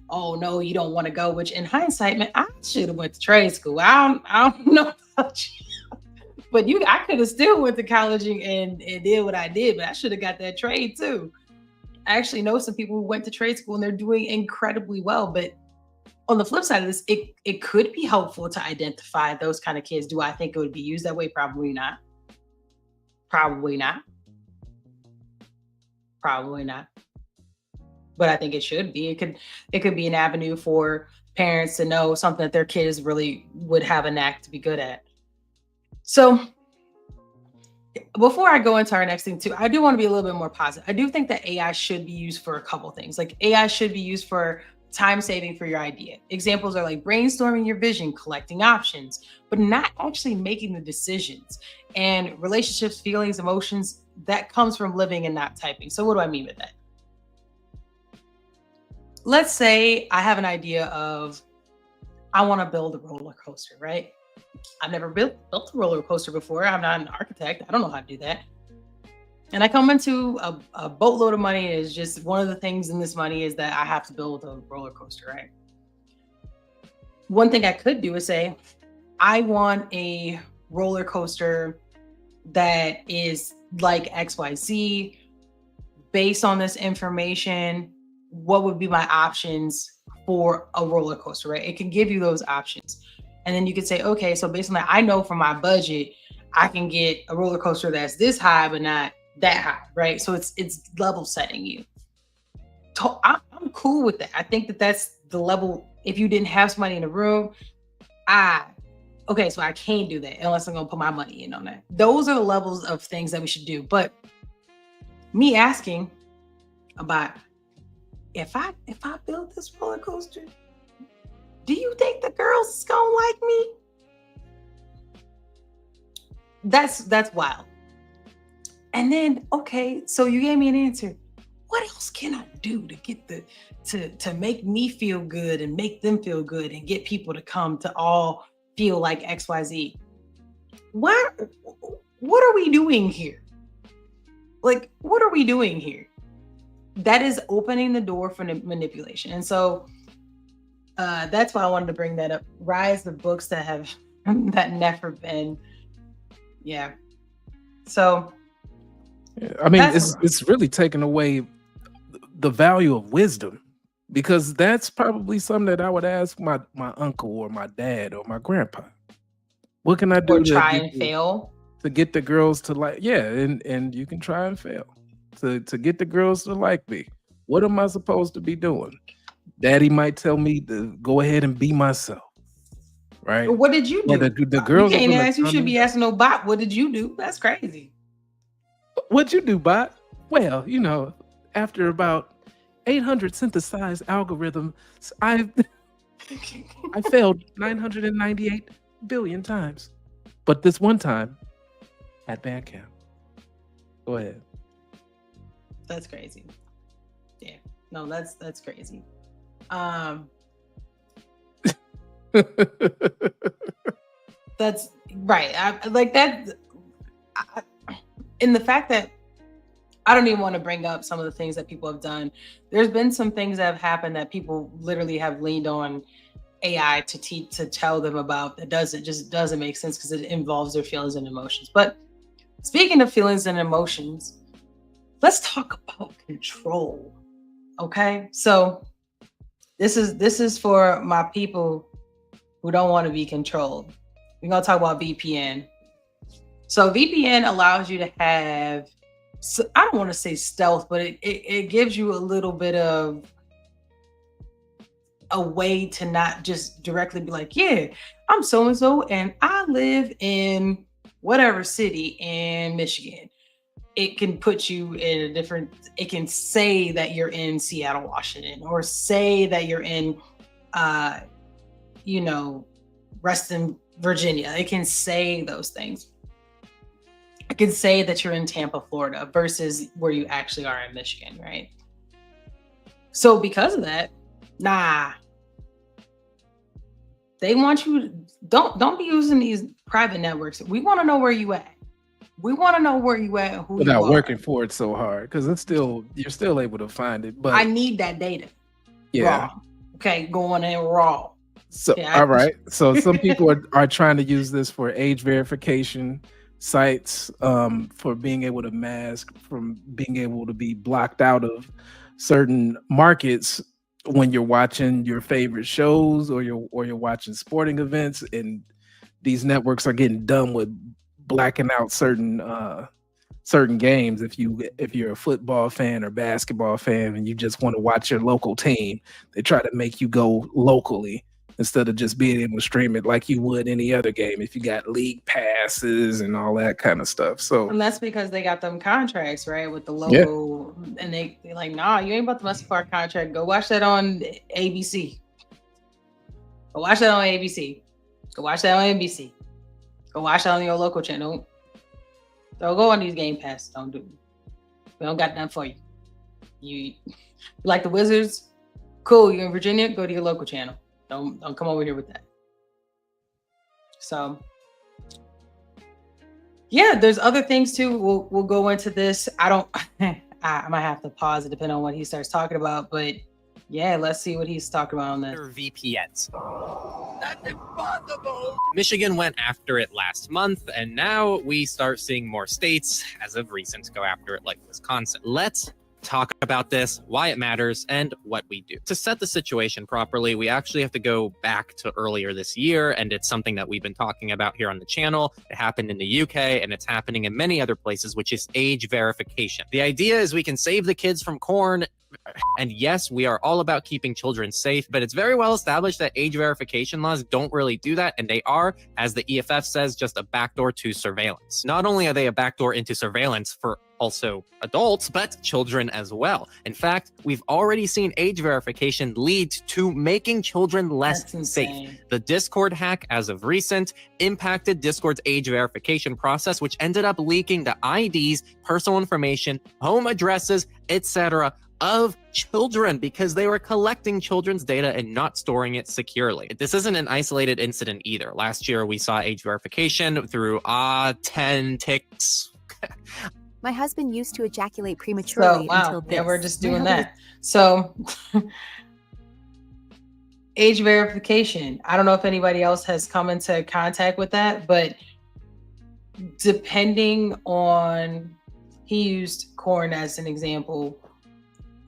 oh no, you don't want to go, which in hindsight, man, I should have went to trade school. I don't know about you. But I could have still went to college and did what I did, but I should have got that trade too. I actually know some people who went to trade school and they're doing incredibly well. But on the flip side of this, it could be helpful to identify those kind of kids. Do I think it would be used that way? Probably not. Probably not. Probably not. But I think it should be. It could be an avenue for parents to know something that their kids really would have a knack to be good at. So before I go into our next thing too, I do want to be a little bit more positive. I do think that AI should be used for a couple things. Like AI should be used for time saving for your idea. Examples are like brainstorming your vision, collecting options, but not actually making the decisions. And relationships, feelings, emotions, that comes from living and not typing. So what do I mean by that? Let's say I have an idea of I want to build a roller coaster, right? I've never built a roller coaster before. I'm not an architect. I don't know how to do that. And I come into a boatload of money. Is just one of the things in this money is that I have to build a roller coaster, right? One thing I could do is say, I want a roller coaster that is like XYZ. Based on this information, what would be my options for a roller coaster, right? It can give you those options. And then you could say, okay, so based on that, I know from my budget, I can get a roller coaster that's this high, but not that high, right? So it's level setting you. I'm cool with that. I think that that's the level. If you didn't have somebody in the room, okay, so I can't do that unless I'm gonna put my money in on that. Those are the levels of things that we should do. But me asking about if I build this roller coaster, do you think the girls is gonna like me? That's wild. And then, okay, so you gave me an answer. What else can I do to get to make me feel good and make them feel good and get people to come to all feel like XYZ? What are we doing here? Like, what are we doing here? That is opening the door for manipulation. And so that's why I wanted to bring that up. Rise the books that have that never been. Yeah. So I mean, it's really taken away the value of wisdom, because that's probably something that I would ask my uncle or my dad or my grandpa. What can I do or try and fail to get the girls to like? Yeah, and you can try and fail to get the girls to like me. What am I supposed to be doing? Daddy might tell me to go ahead and be myself. Right. What did you do? The girls. You can't ask. You should be asking no bot. What did you do? That's crazy. What'd you do, bot? Well, after about 800 synthesized algorithms, I failed 998 billion times. But this one time, at Bandcamp. Go ahead. That's crazy. Yeah. No, that's crazy. That's right. I like that. In the fact that I don't even want to bring up some of the things that people have done. There's been some things that have happened that people literally have leaned on AI to tell them about that doesn't make sense because it involves their feelings and emotions. But speaking of feelings and emotions, let's talk about control. Okay, so this is for my people who don't want to be controlled. We're gonna talk about VPN. So VPN allows you to have, I don't want to say stealth, but it gives you a little bit of a way to not just directly be like, yeah, I'm so-and-so and I live in whatever city in Michigan. It can put you in it can say that you're in Seattle, Washington, or say that you're in, Reston, Virginia. It can say those things. I can say that you're in Tampa, Florida versus where you actually are in Michigan, right? So because of that, they want you don't be using these private networks. We want to know where you at. We want to know where you at and who without you are. working for it so hard, because you're still able to find it. But I need that data. Yeah. Raw. Okay, going in raw. So all right. So some people are trying to use this for age verification sites, for being able to mask, from being able to be blocked out of certain markets when you're watching your favorite shows or you're watching sporting events, and these networks are getting done with blacking out certain certain games. If you're a football fan or basketball fan and you just want to watch your local team, they try to make you go locally instead of just being able to stream it like you would any other game if you got league passes and all that kind of stuff. So And that's because they got them contracts, right, with the yeah, local, and they're like, nah, you ain't about to mess with our contract. Go watch that on ABC. Go watch that on ABC. Go watch that on NBC. Go watch that on your local channel. Don't go on these Game Pass. Don't do it. We don't got nothing for you. You like the Wizards? Cool. You're in Virginia? Go to your local channel. Don't come over here with that. So yeah, there's other things too. We'll go into this. I might have to pause it depending on what he starts talking about, but yeah, let's see what he's talking about on this. VPNs. That's impossible. Michigan went after it last month, and now we start seeing more states, as of recent, go after it, like Wisconsin. Let's talk about this, why it matters, and what we do. To set the situation properly, we actually have to go back to earlier this year, and it's something that we've been talking about here on the channel. It happened in the UK, and it's happening in many other places, which is age verification. The idea is we can save the kids from corn. And yes, we are all about keeping children safe, but it's very well established that age verification laws don't really do that, and they are, as the EFF says, just a backdoor to surveillance. Not only are they a backdoor into surveillance for also adults, but children as well. In fact, we've already seen age verification lead to making children less safe. The Discord hack, as of recent, impacted Discord's age verification process, which ended up leaking the IDs, personal information, home addresses, etc., of children because they were collecting children's data and not storing it securely. This isn't an isolated incident either. Last year, we saw age verification through 10 ticks. My husband used to ejaculate prematurely until this. Yeah, we're just doing that. So age verification. I don't know if anybody else has come into contact with that, but depending on, he used corn as an example.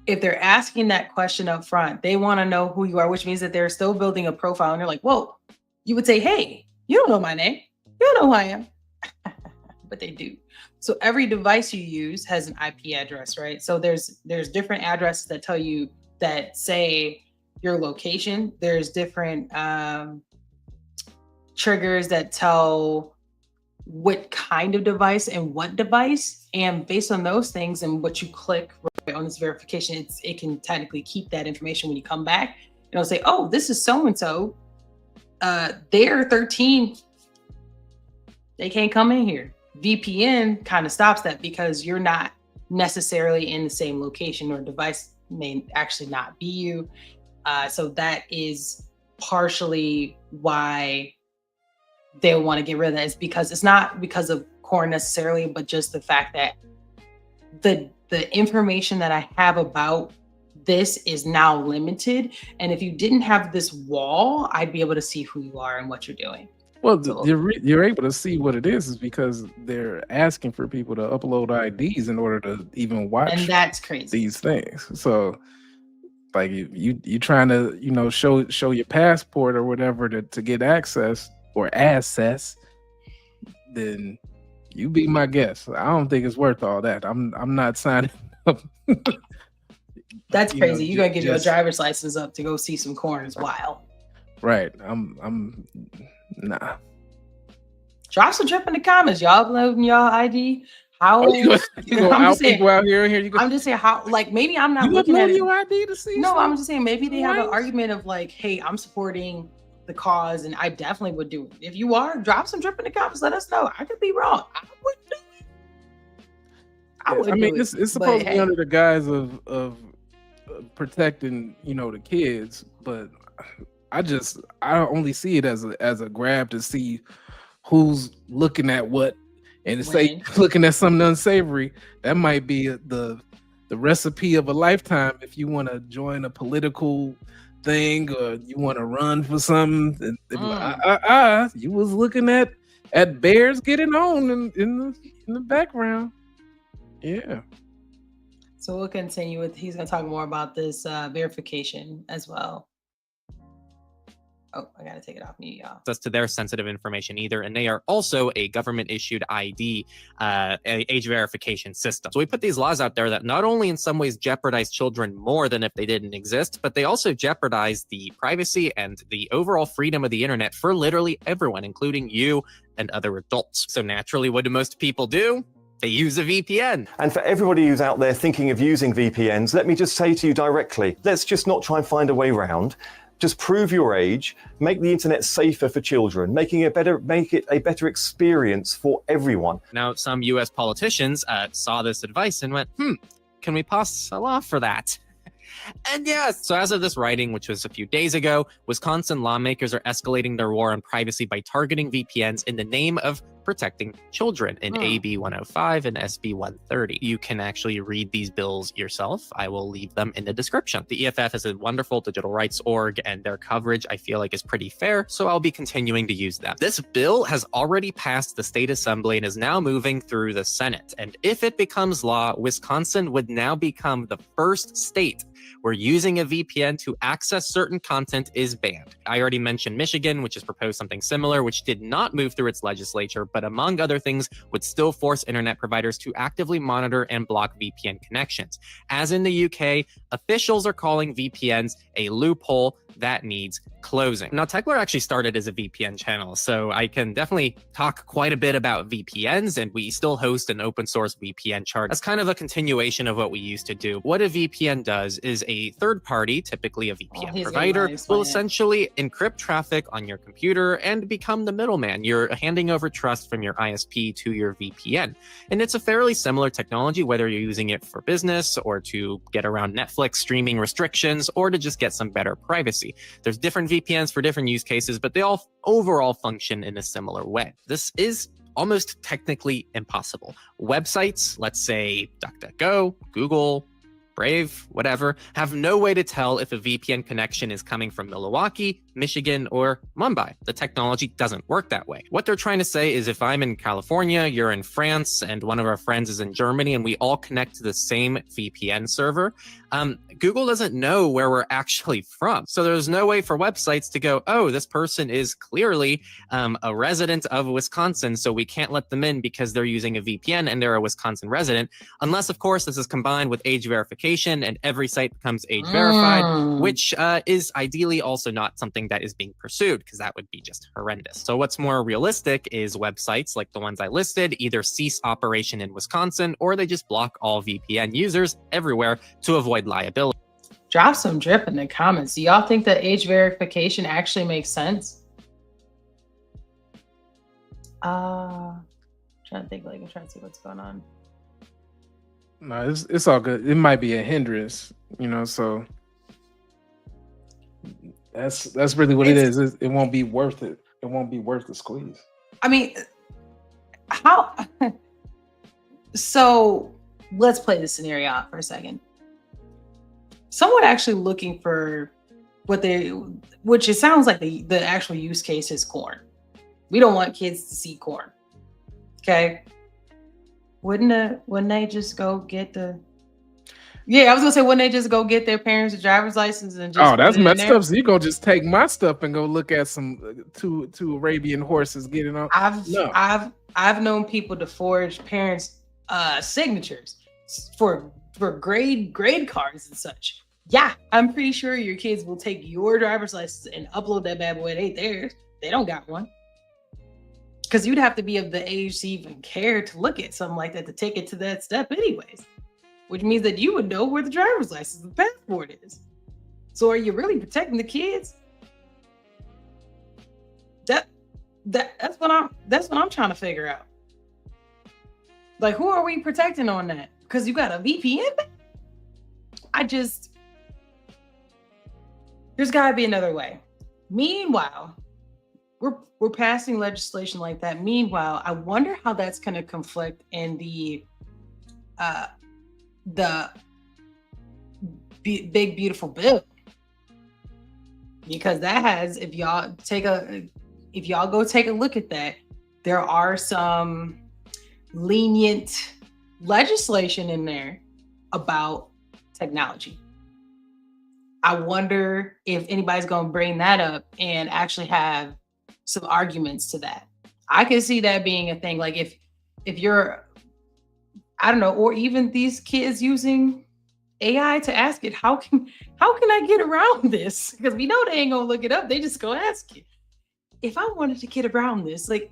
If they're asking that question up front, they want to know who you are, which means that they're still building a profile. And you're like, whoa, you would say, hey, you don't know my name. You don't know who I am. But they do. So every device you use has an IP address, right? So there's different addresses that tell you, that say your location. There's different triggers that tell what kind of device and what device. And based on those things and what you click on this verification, it can technically keep that information when you come back. And it'll say, oh, this is so-and-so. They're 13. They can't come in here. VPN kind of stops that because you're not necessarily in the same location, or device may actually not be you. So that is partially why they want to get rid of that. It's because it's not because of corn necessarily, but just the fact that the information that I have about this is now limited. And if you didn't have this wall, I'd be able to see who you are and what you're doing. Well, you're able to see what it is because they're asking for people to upload IDs in order to even watch. And that's crazy. These things. So, like you trying to show your passport or whatever to get access, then you be my guest. I don't think it's worth all that. I'm not signing up. That's crazy. You're gonna give your driver's license up to go see some corn is wild. Right. I'm nah. Drop some drip in the comments. Y'all uploading y'all ID. How you go out people out here? I'm just saying how, like, maybe I'm not you looking at your ID to see. No, something? I'm just saying maybe they have an argument of like, hey, I'm supporting the cause, and I definitely would do it. If you are, drop some drip in the comments. Let us know. I could be wrong. I would do it. I mean, it's supposed to be under the guise of protecting, the kids, but I only see it as a grab to see who's looking at what, and say looking at something unsavory. That might be the recipe of a lifetime if you want to join a political thing or you want to run for something. You was looking at bears getting on in the background. Yeah. So we'll continue with, he's going to talk more about this verification as well. Oh, I gotta take it off mute, y'all. access to their sensitive information either. And they are also a government issued ID, age verification system. So we put these laws out there that not only in some ways jeopardize children more than if they didn't exist, but they also jeopardize the privacy and the overall freedom of the internet for literally everyone, including you and other adults. So naturally, what do most people do? They use a VPN. And for everybody who's out there thinking of using VPNs, let me just say to you directly, let's just not try and find a way around. Just prove your age, make the internet safer for children, make it a better experience for everyone. Now, some US politicians saw this advice and went, can we pass a law for that? And yes, so as of this writing, which was a few days ago, Wisconsin lawmakers are escalating their war on privacy by targeting VPNs in the name of protecting children in AB 105 and SB 130. You can actually read these bills yourself. I will leave them in the description. The EFF is a wonderful digital rights org, and their coverage I feel like is pretty fair, so I'll be continuing to use them. This bill has already passed the state assembly and is now moving through the Senate. And if it becomes law, Wisconsin would now become the first state where using a VPN to access certain content is banned. I already mentioned Michigan, which has proposed something similar, which did not move through its legislature, but among other things, would still force internet providers to actively monitor and block VPN connections. As in the UK, officials are calling VPNs a loophole that needs closing. Now, Techler actually started as a VPN channel, so I can definitely talk quite a bit about VPNs, and we still host an open source VPN chart. That's kind of a continuation of what we used to do. What a VPN does is a third party, typically a VPN provider, will essentially encrypt traffic on your computer and become the middleman. You're handing over trust from your ISP to your VPN. And it's a fairly similar technology, whether you're using it for business or to get around Netflix streaming restrictions or to just get some better privacy. There's different VPNs for different use cases, but they all overall function in a similar way. This is almost technically impossible. Websites, let's say DuckDuckGo, Google, Brave, whatever, have no way to tell if a VPN connection is coming from Milwaukee, Michigan, or Mumbai. The technology doesn't work that way. What they're trying to say is if I'm in California, you're in France, and one of our friends is in Germany, and we all connect to the same VPN server, Google doesn't know where we're actually from. So there's no way for websites to go, oh, this person is clearly a resident of Wisconsin, so we can't let them in because they're using a VPN and they're a Wisconsin resident, unless, of course, this is combined with age verification and every site becomes age verified, which is ideally also not something that is being pursued, because that would be just horrendous. So what's more realistic is websites like the ones I listed either cease operation in Wisconsin or they just block all VPN users everywhere to avoid liability. Drop some drip in the comments. Do y'all think that age verification actually makes sense? Trying to think, I'm trying to see what's going on. No, it's all good. It might be a hindrance, so that's really what it is. It won't be worth it. It won't be worth the squeeze. I mean, how? So let's play this scenario out for a second. Someone actually looking for which it sounds like the actual use case is corn. We don't want kids to see corn. Okay. Wouldn't they just go get the? Yeah, I was gonna say, wouldn't they just go get their parents' driver's license and just? Oh, that's messed up. So you gonna just take my stuff and go look at some two Arabian horses getting on? I've known people to forge parents' signatures for grade cards and such. Yeah, I'm pretty sure your kids will take your driver's license and upload that bad boy. It ain't theirs. They don't got one. Because you'd have to be of the age to even care to look at something like that, to take it to that step anyways. Which means that you would know where the driver's license and passport is. So are you really protecting the kids? That's what I'm trying to figure out. Like, who are we protecting on that? Because you got a VPN? There's gotta be another way. Meanwhile, we're passing legislation like that. Meanwhile, I wonder how that's going to conflict in the big beautiful bill, because that has, if y'all go take a look at that, there are some lenient legislation in there about technology. I wonder if anybody's going to bring that up and actually have some arguments to that. I can see that being a thing. Like if you're, I don't know, or even these kids using AI to ask it, how can I get around this? Because we know they ain't gonna look it up. They just go ask it. If I wanted to get around this, like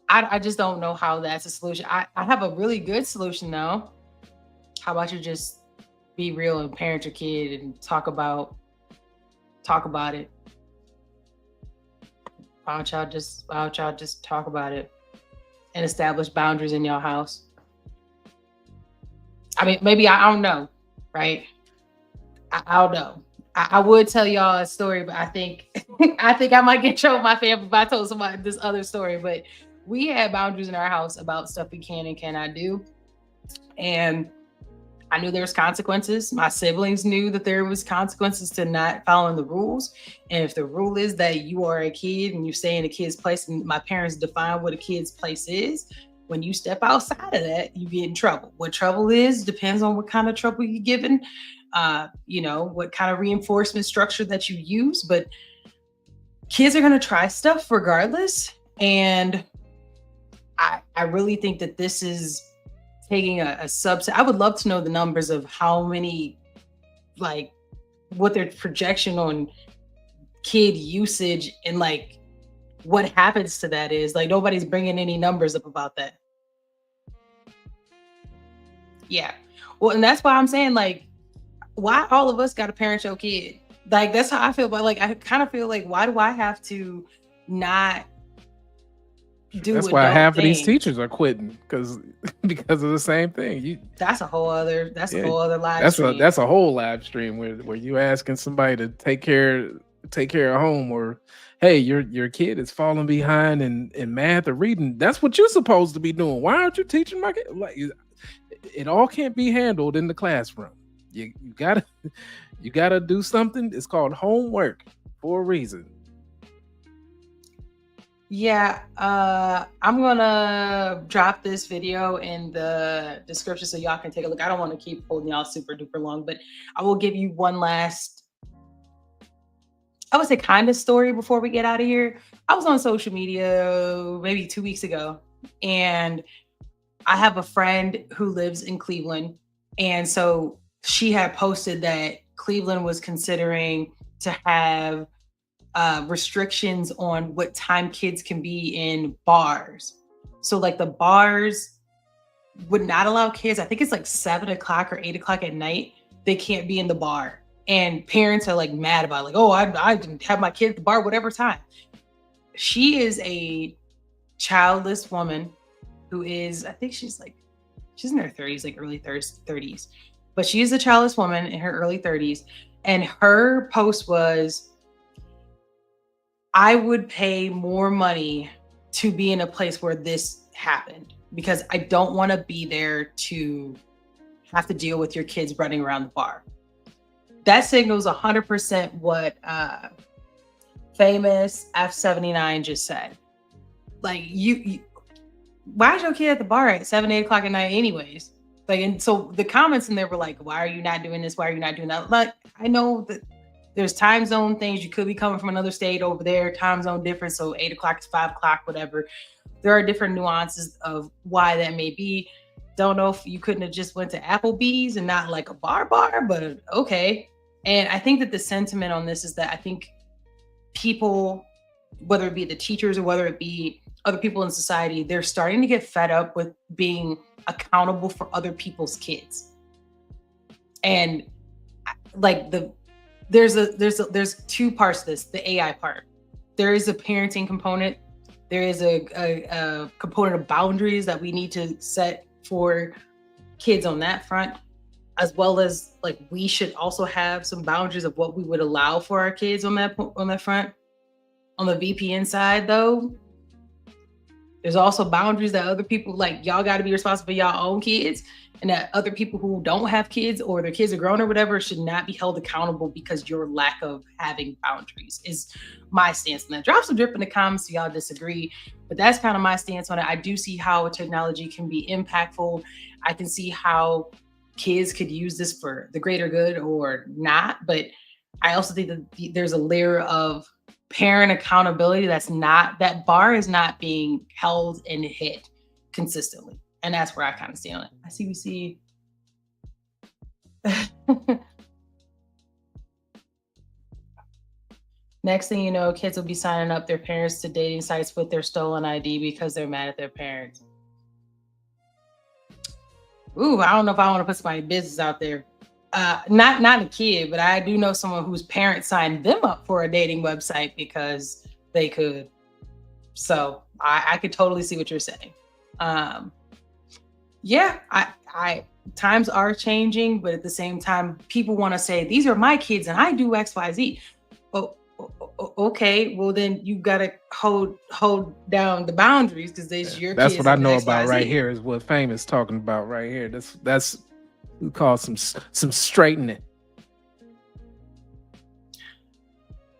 I just don't know how that's a solution. I have a really good solution though. How about you just be real and parent your kid and talk about it? Why don't y'all just talk about it and establish boundaries in your house? I mean, maybe I don't know, right? I don't know. I would tell y'all a story, but I think I might get in trouble with my family if I told somebody this other story. But we had boundaries in our house about stuff we can and cannot do, and I knew there was consequences. My siblings knew that there was consequences to not following the rules. And if the rule is that you are a kid and you stay in a kid's place, and my parents define what a kid's place is, when you step outside of that, you get in trouble. What trouble is depends on what kind of trouble you're given, what kind of reinforcement structure that you use. But kids are going to try stuff regardless. And I really think that this is taking a subset. I would love to know the numbers of how many, like, what their projection on kid usage and like what happens to that is. Like, nobody's bringing any numbers up about that. Yeah. Well, and that's why I'm saying, like, why all of us got to parent your kid? Like, that's how I feel. But like, I kind of feel like, why do I have to not do? That's why half of these teachers are quitting because of the same thing. That's a whole other live stream. That's a whole live stream where you asking somebody to take care of home, or hey, your kid is falling behind in math or reading. That's what you're supposed to be doing. Why aren't you teaching my kid? Like, it all can't be handled in the classroom. You gotta do something. It's called homework for a reason. Yeah, I'm gonna drop this video in the description so y'all can take a look. I don't want to keep holding y'all super duper long, but I will give you one last, I would say, kind of story before we get out of here. I was on social media maybe 2 weeks ago, and I have a friend who lives in Cleveland. And so she had posted that Cleveland was considering to have restrictions on what time kids can be in bars. So like the bars would not allow kids, I think it's like 7 o'clock or 8 o'clock at night, they can't be in the bar. And parents are like mad about it, like, oh, I didn't have my kid at the bar, whatever time. She is a childless woman who is, I think she's in her 30s, like early 30s. But she is a childless woman in her early 30s. And her post was, I would pay more money to be in a place where this happened because I don't want to be there to have to deal with your kids running around the bar. That signals 100% what famous F79 just said. Like, you why is your kid at the bar at 7, 8 o'clock at night anyways? Like, and so the comments in there were like, why are you not doing this? Why are you not doing that? Like, I know that there's time zone things. You could be coming from another state over there, time zone difference. So 8 o'clock to 5 o'clock, whatever. There are different nuances of why that may be. Don't know if you couldn't have just went to Applebee's and not like a bar, but okay. And I think that the sentiment on this is that I think people, whether it be the teachers or whether it be other people in society, they're starting to get fed up with being accountable for other people's kids. And like there's two parts to this, the AI part. There is a parenting component. There is a component of boundaries that we need to set for kids on that front, as well as like we should also have some boundaries of what we would allow for our kids on that front. On the VPN side, though, there's also boundaries that other people, like, y'all got to be responsible for y'all own kids, and that other people who don't have kids or their kids are grown or whatever should not be held accountable because your lack of having boundaries is my stance on that. Drop some drip in the comments if y'all disagree, but that's kind of my stance on it. I do see how technology can be impactful. I can see how kids could use this for the greater good or not. But I also think that there's a layer of parent accountability that bar is not being held and hit consistently. And that's where I kind of stand on it. I see we see. Next thing you know, kids will be signing up their parents to dating sites with their stolen ID because they're mad at their parents. Ooh, I don't know if I want to put somebody's business out there. Not a kid, but I do know someone whose parents signed them up for a dating website because they could. So I could totally see what you're saying. Yeah, I times are changing, but at the same time, people want to say these are my kids and I do X, Y, Z. Oh, okay, well then you gotta hold down the boundaries because there's your that's kids. What I know X, about Y, right Z. here is what Fame is talking about right here. That's we call some straightening.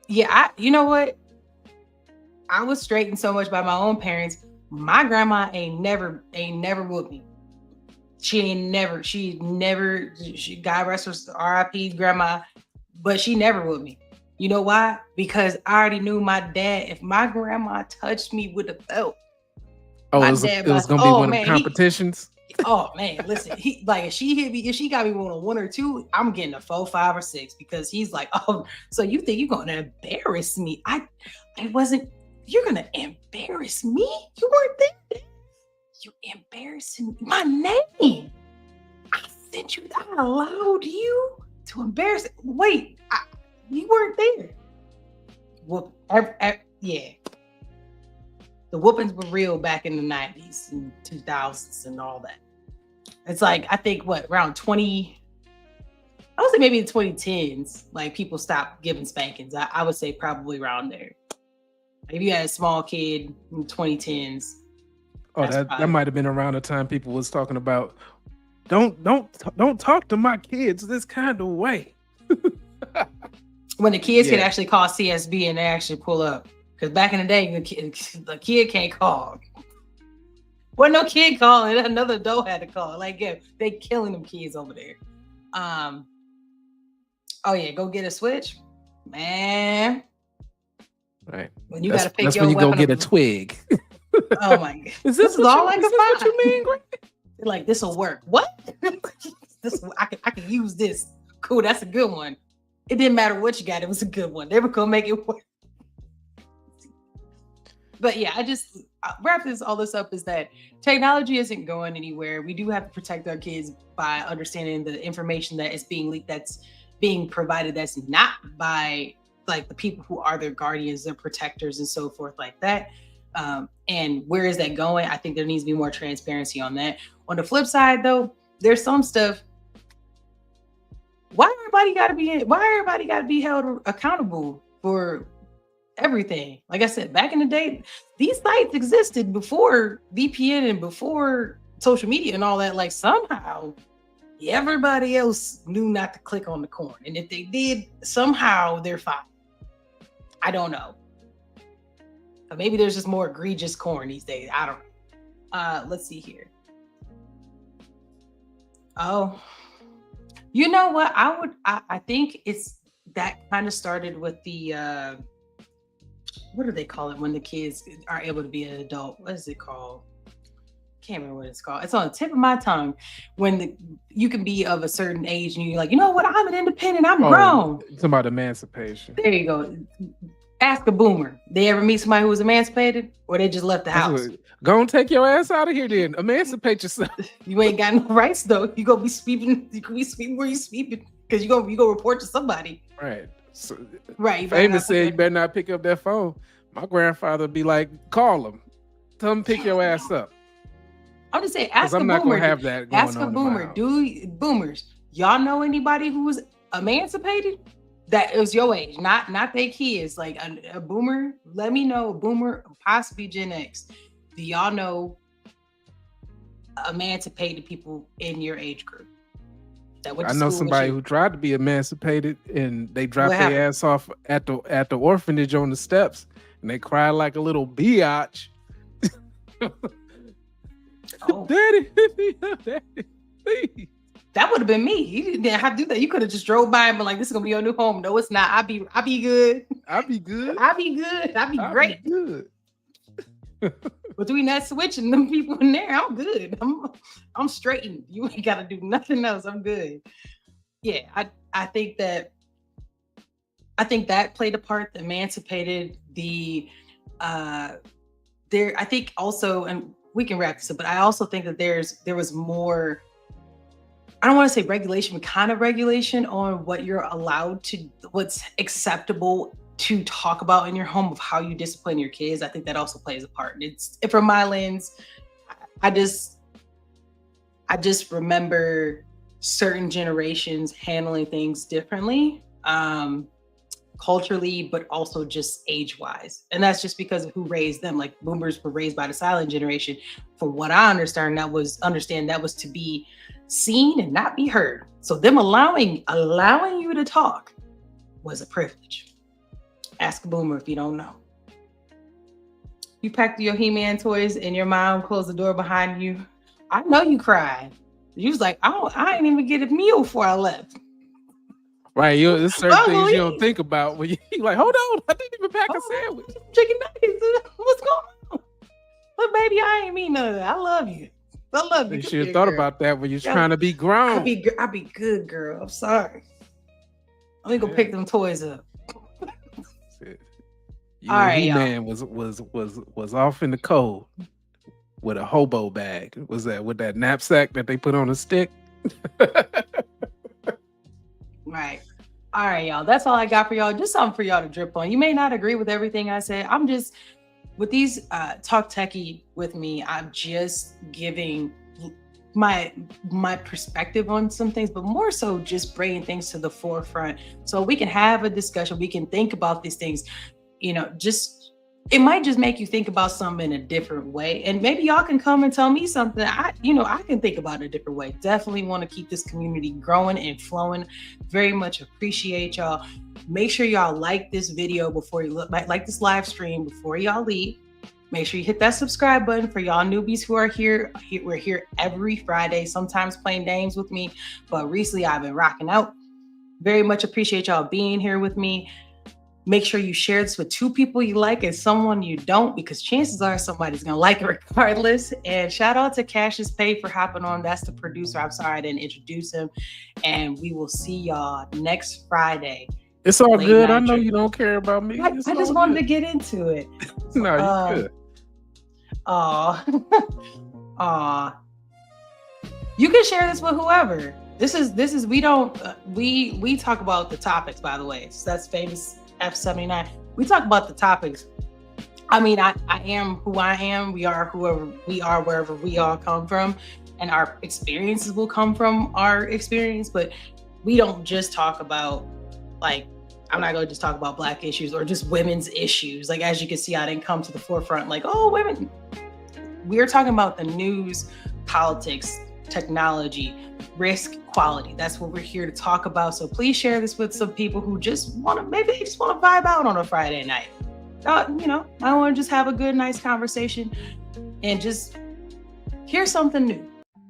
Yeah, you know what? I was straightened so much by my own parents. My grandma ain't never with me. She God rest her, R.I.P. grandma, but she never with me. You know why? Because I already knew my dad. If my grandma touched me with a belt, it was gonna be one of the competitions. Oh man, listen, if she hit me, if she got me on 1 or 2, I'm getting a 4, 5, or 6 because he's like, oh, so you think you're gonna embarrass me? I wasn't. You're gonna embarrass me? You weren't there. You embarrassing my name. I sent you. I allowed you to embarrass. Wait, you weren't there. Well, yeah. The whoopings were real back in the 90s and 2000s and all that. It's like, I think around 20, I would say maybe the 2010s, like people stopped giving spankings. I would say probably around there. If you had a small kid in 2010s. Oh, that might have been around the time people was talking about don't talk to my kids this kind of way. When the kids can actually call CSB and they actually pull up. Because back in the day, the kid can't call. Well, no kid calling, another adult had to call. Like, yeah, they killing them kids over there. Oh yeah, go get a switch, man. Right. When you gotta pick that's your when you go weapon get a up. twig. Oh my god, This is all like a what you mean? Like, this will work. What? I can use this. Cool, that's a good one. It didn't matter what you got; it was a good one. They were gonna make it work. But yeah, I just wrap all this up is that technology isn't going anywhere. We do have to protect our kids by understanding the information that is being leaked, that's being provided, that's not by like the people who are their guardians, their protectors, and so forth like that. And where is that going? I think there needs to be more transparency on that. On the flip side, though, there's some stuff. Why everybody got to be held accountable for everything? Like I said, back in the day, these sites existed before VPN and before social media and all that. Like, somehow everybody else knew not to click on the corn, and if they did, somehow they're fine. I don't know. But maybe there's just more egregious corn these days. I don't know. Let's see here. Oh, you know what? I think it's that kind of started with the what do they call it when the kids are able to be an adult? What is it called? Can't remember what it's called. It's on the tip of my tongue. When you can be of a certain age and you're like, you know what? I'm an independent. I'm grown. It's about emancipation. There you go. Ask a boomer. They ever meet somebody who was emancipated, or they just left the house? Go and take your ass out of here then. Emancipate yourself. You ain't got no rights though. You gonna be sweeping. You can be sweeping where you sweeping because you go report to somebody. Right. So, right. Famous said you better not pick up that phone. My grandfather would be like, call him. Tell him pick your ass up. I'm just saying, ask a I'm boomer. not gonna have that going ask a on boomer. Boomers, y'all know anybody who was emancipated? That was your age, not their kids. Like a boomer, let me know. A boomer, possibly Gen X. Do y'all know emancipated people in your age group? I know somebody who tried to be emancipated and they dropped their ass off at the orphanage on the steps and they cried like a little biatch. Oh. Daddy, daddy, please. That would have been me. You didn't have to do that. You could have just drove by and been like, "This is gonna be your new home." No, it's not. I'll be good. I'll be good. I'll be good. I'll be great. Be good. Between that switch and them people in there, I'm good. I'm straightened. You ain't gotta do nothing else. I'm good. Yeah, I think that played a part that emancipated the there. I think also, and we can wrap this up, but I also think that there was more, I don't want to say regulation, but kind of regulation on what you're allowed to, what's acceptable to talk about in your home, of how you discipline your kids. I think that also plays a part. It's from my lens. I just remember certain generations handling things differently, culturally, but also just age-wise. And that's just because of who raised them. Like, boomers were raised by the silent generation. From what I understand, that was to be seen and not be heard. So them allowing you to talk was a privilege. Ask a boomer if you don't know. You packed your He-Man toys and your mom closed the door behind you. I know you cried. You was like, I didn't even get a meal before I left. Right, there's certain things you don't think about when you're like, hold on, I didn't even pack a sandwich. Chicken nuggets, what's going on? Look, baby, I ain't mean none of that. I love you. I love you. You should have thought about that when you're trying to be grown. I'll be good, girl. I'm sorry. Let me go pick them toys up. All right, He-Man was off in the cold with a hobo bag. Was that with that knapsack that they put on a stick? Right. All right, y'all. That's all I got for y'all. Just something for y'all to drip on. You may not agree with everything I said. I'm just, with these Talk Techie with me, I'm just giving my perspective on some things, but more so just bringing things to the forefront so we can have a discussion. We can think about these things. It might just make you think about something in a different way. And maybe y'all can come and tell me something I can think about in a different way. Definitely want to keep this community growing and flowing. Very much appreciate y'all. Make sure y'all like this video before you like this live stream before y'all leave. Make sure you hit that subscribe button for y'all newbies who are here. We're here every Friday, sometimes playing games with me, but recently I've been rocking out. Very much appreciate y'all being here with me. Make sure you share this with 2 people you like and someone you don't, because chances are somebody's going to like it regardless. And shout out to Cassius Pay for hopping on. That's the producer. I'm sorry I didn't introduce him. And we will see y'all next Friday. It's all good. I know you don't care about me. I just wanted to get into it. No, you good. You can share this with whoever. This is we talk about the topics, by the way. So that's famous F79. We talk about the topics. I mean, I am who I am. We are whoever we are, wherever we all come from, and our experiences will come from our experience. But we don't just talk about, like, I'm not going to just talk about Black issues or just women's issues. Like, as you can see, I didn't come to the forefront like, oh, women. We're talking about the news, politics, technology, risk, quality. That's what we're here to talk about. So please share this with some people who just want to, maybe they just want to vibe out on a Friday night. I want to just have a good, nice conversation and just hear something new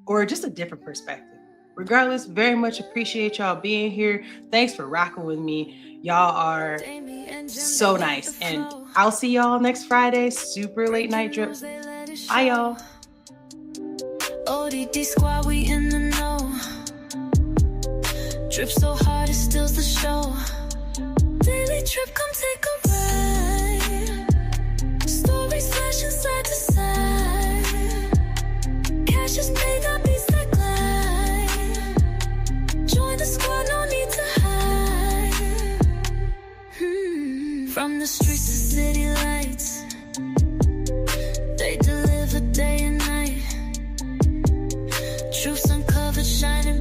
or just a different perspective. Regardless, very much appreciate y'all being here. Thanks for rocking with me. Y'all are so nice. And I'll see y'all next Friday. Super late night drip. Bye, y'all. ODD squad, we in the know. Drip so hard, it steals the show. Daily trip, come take a ride. Stories flashing side to side. Cash is paid, got beats that glide. Join the squad, no need to hide. From the streets to city lights, they deliver day and night. Truths uncovered, shining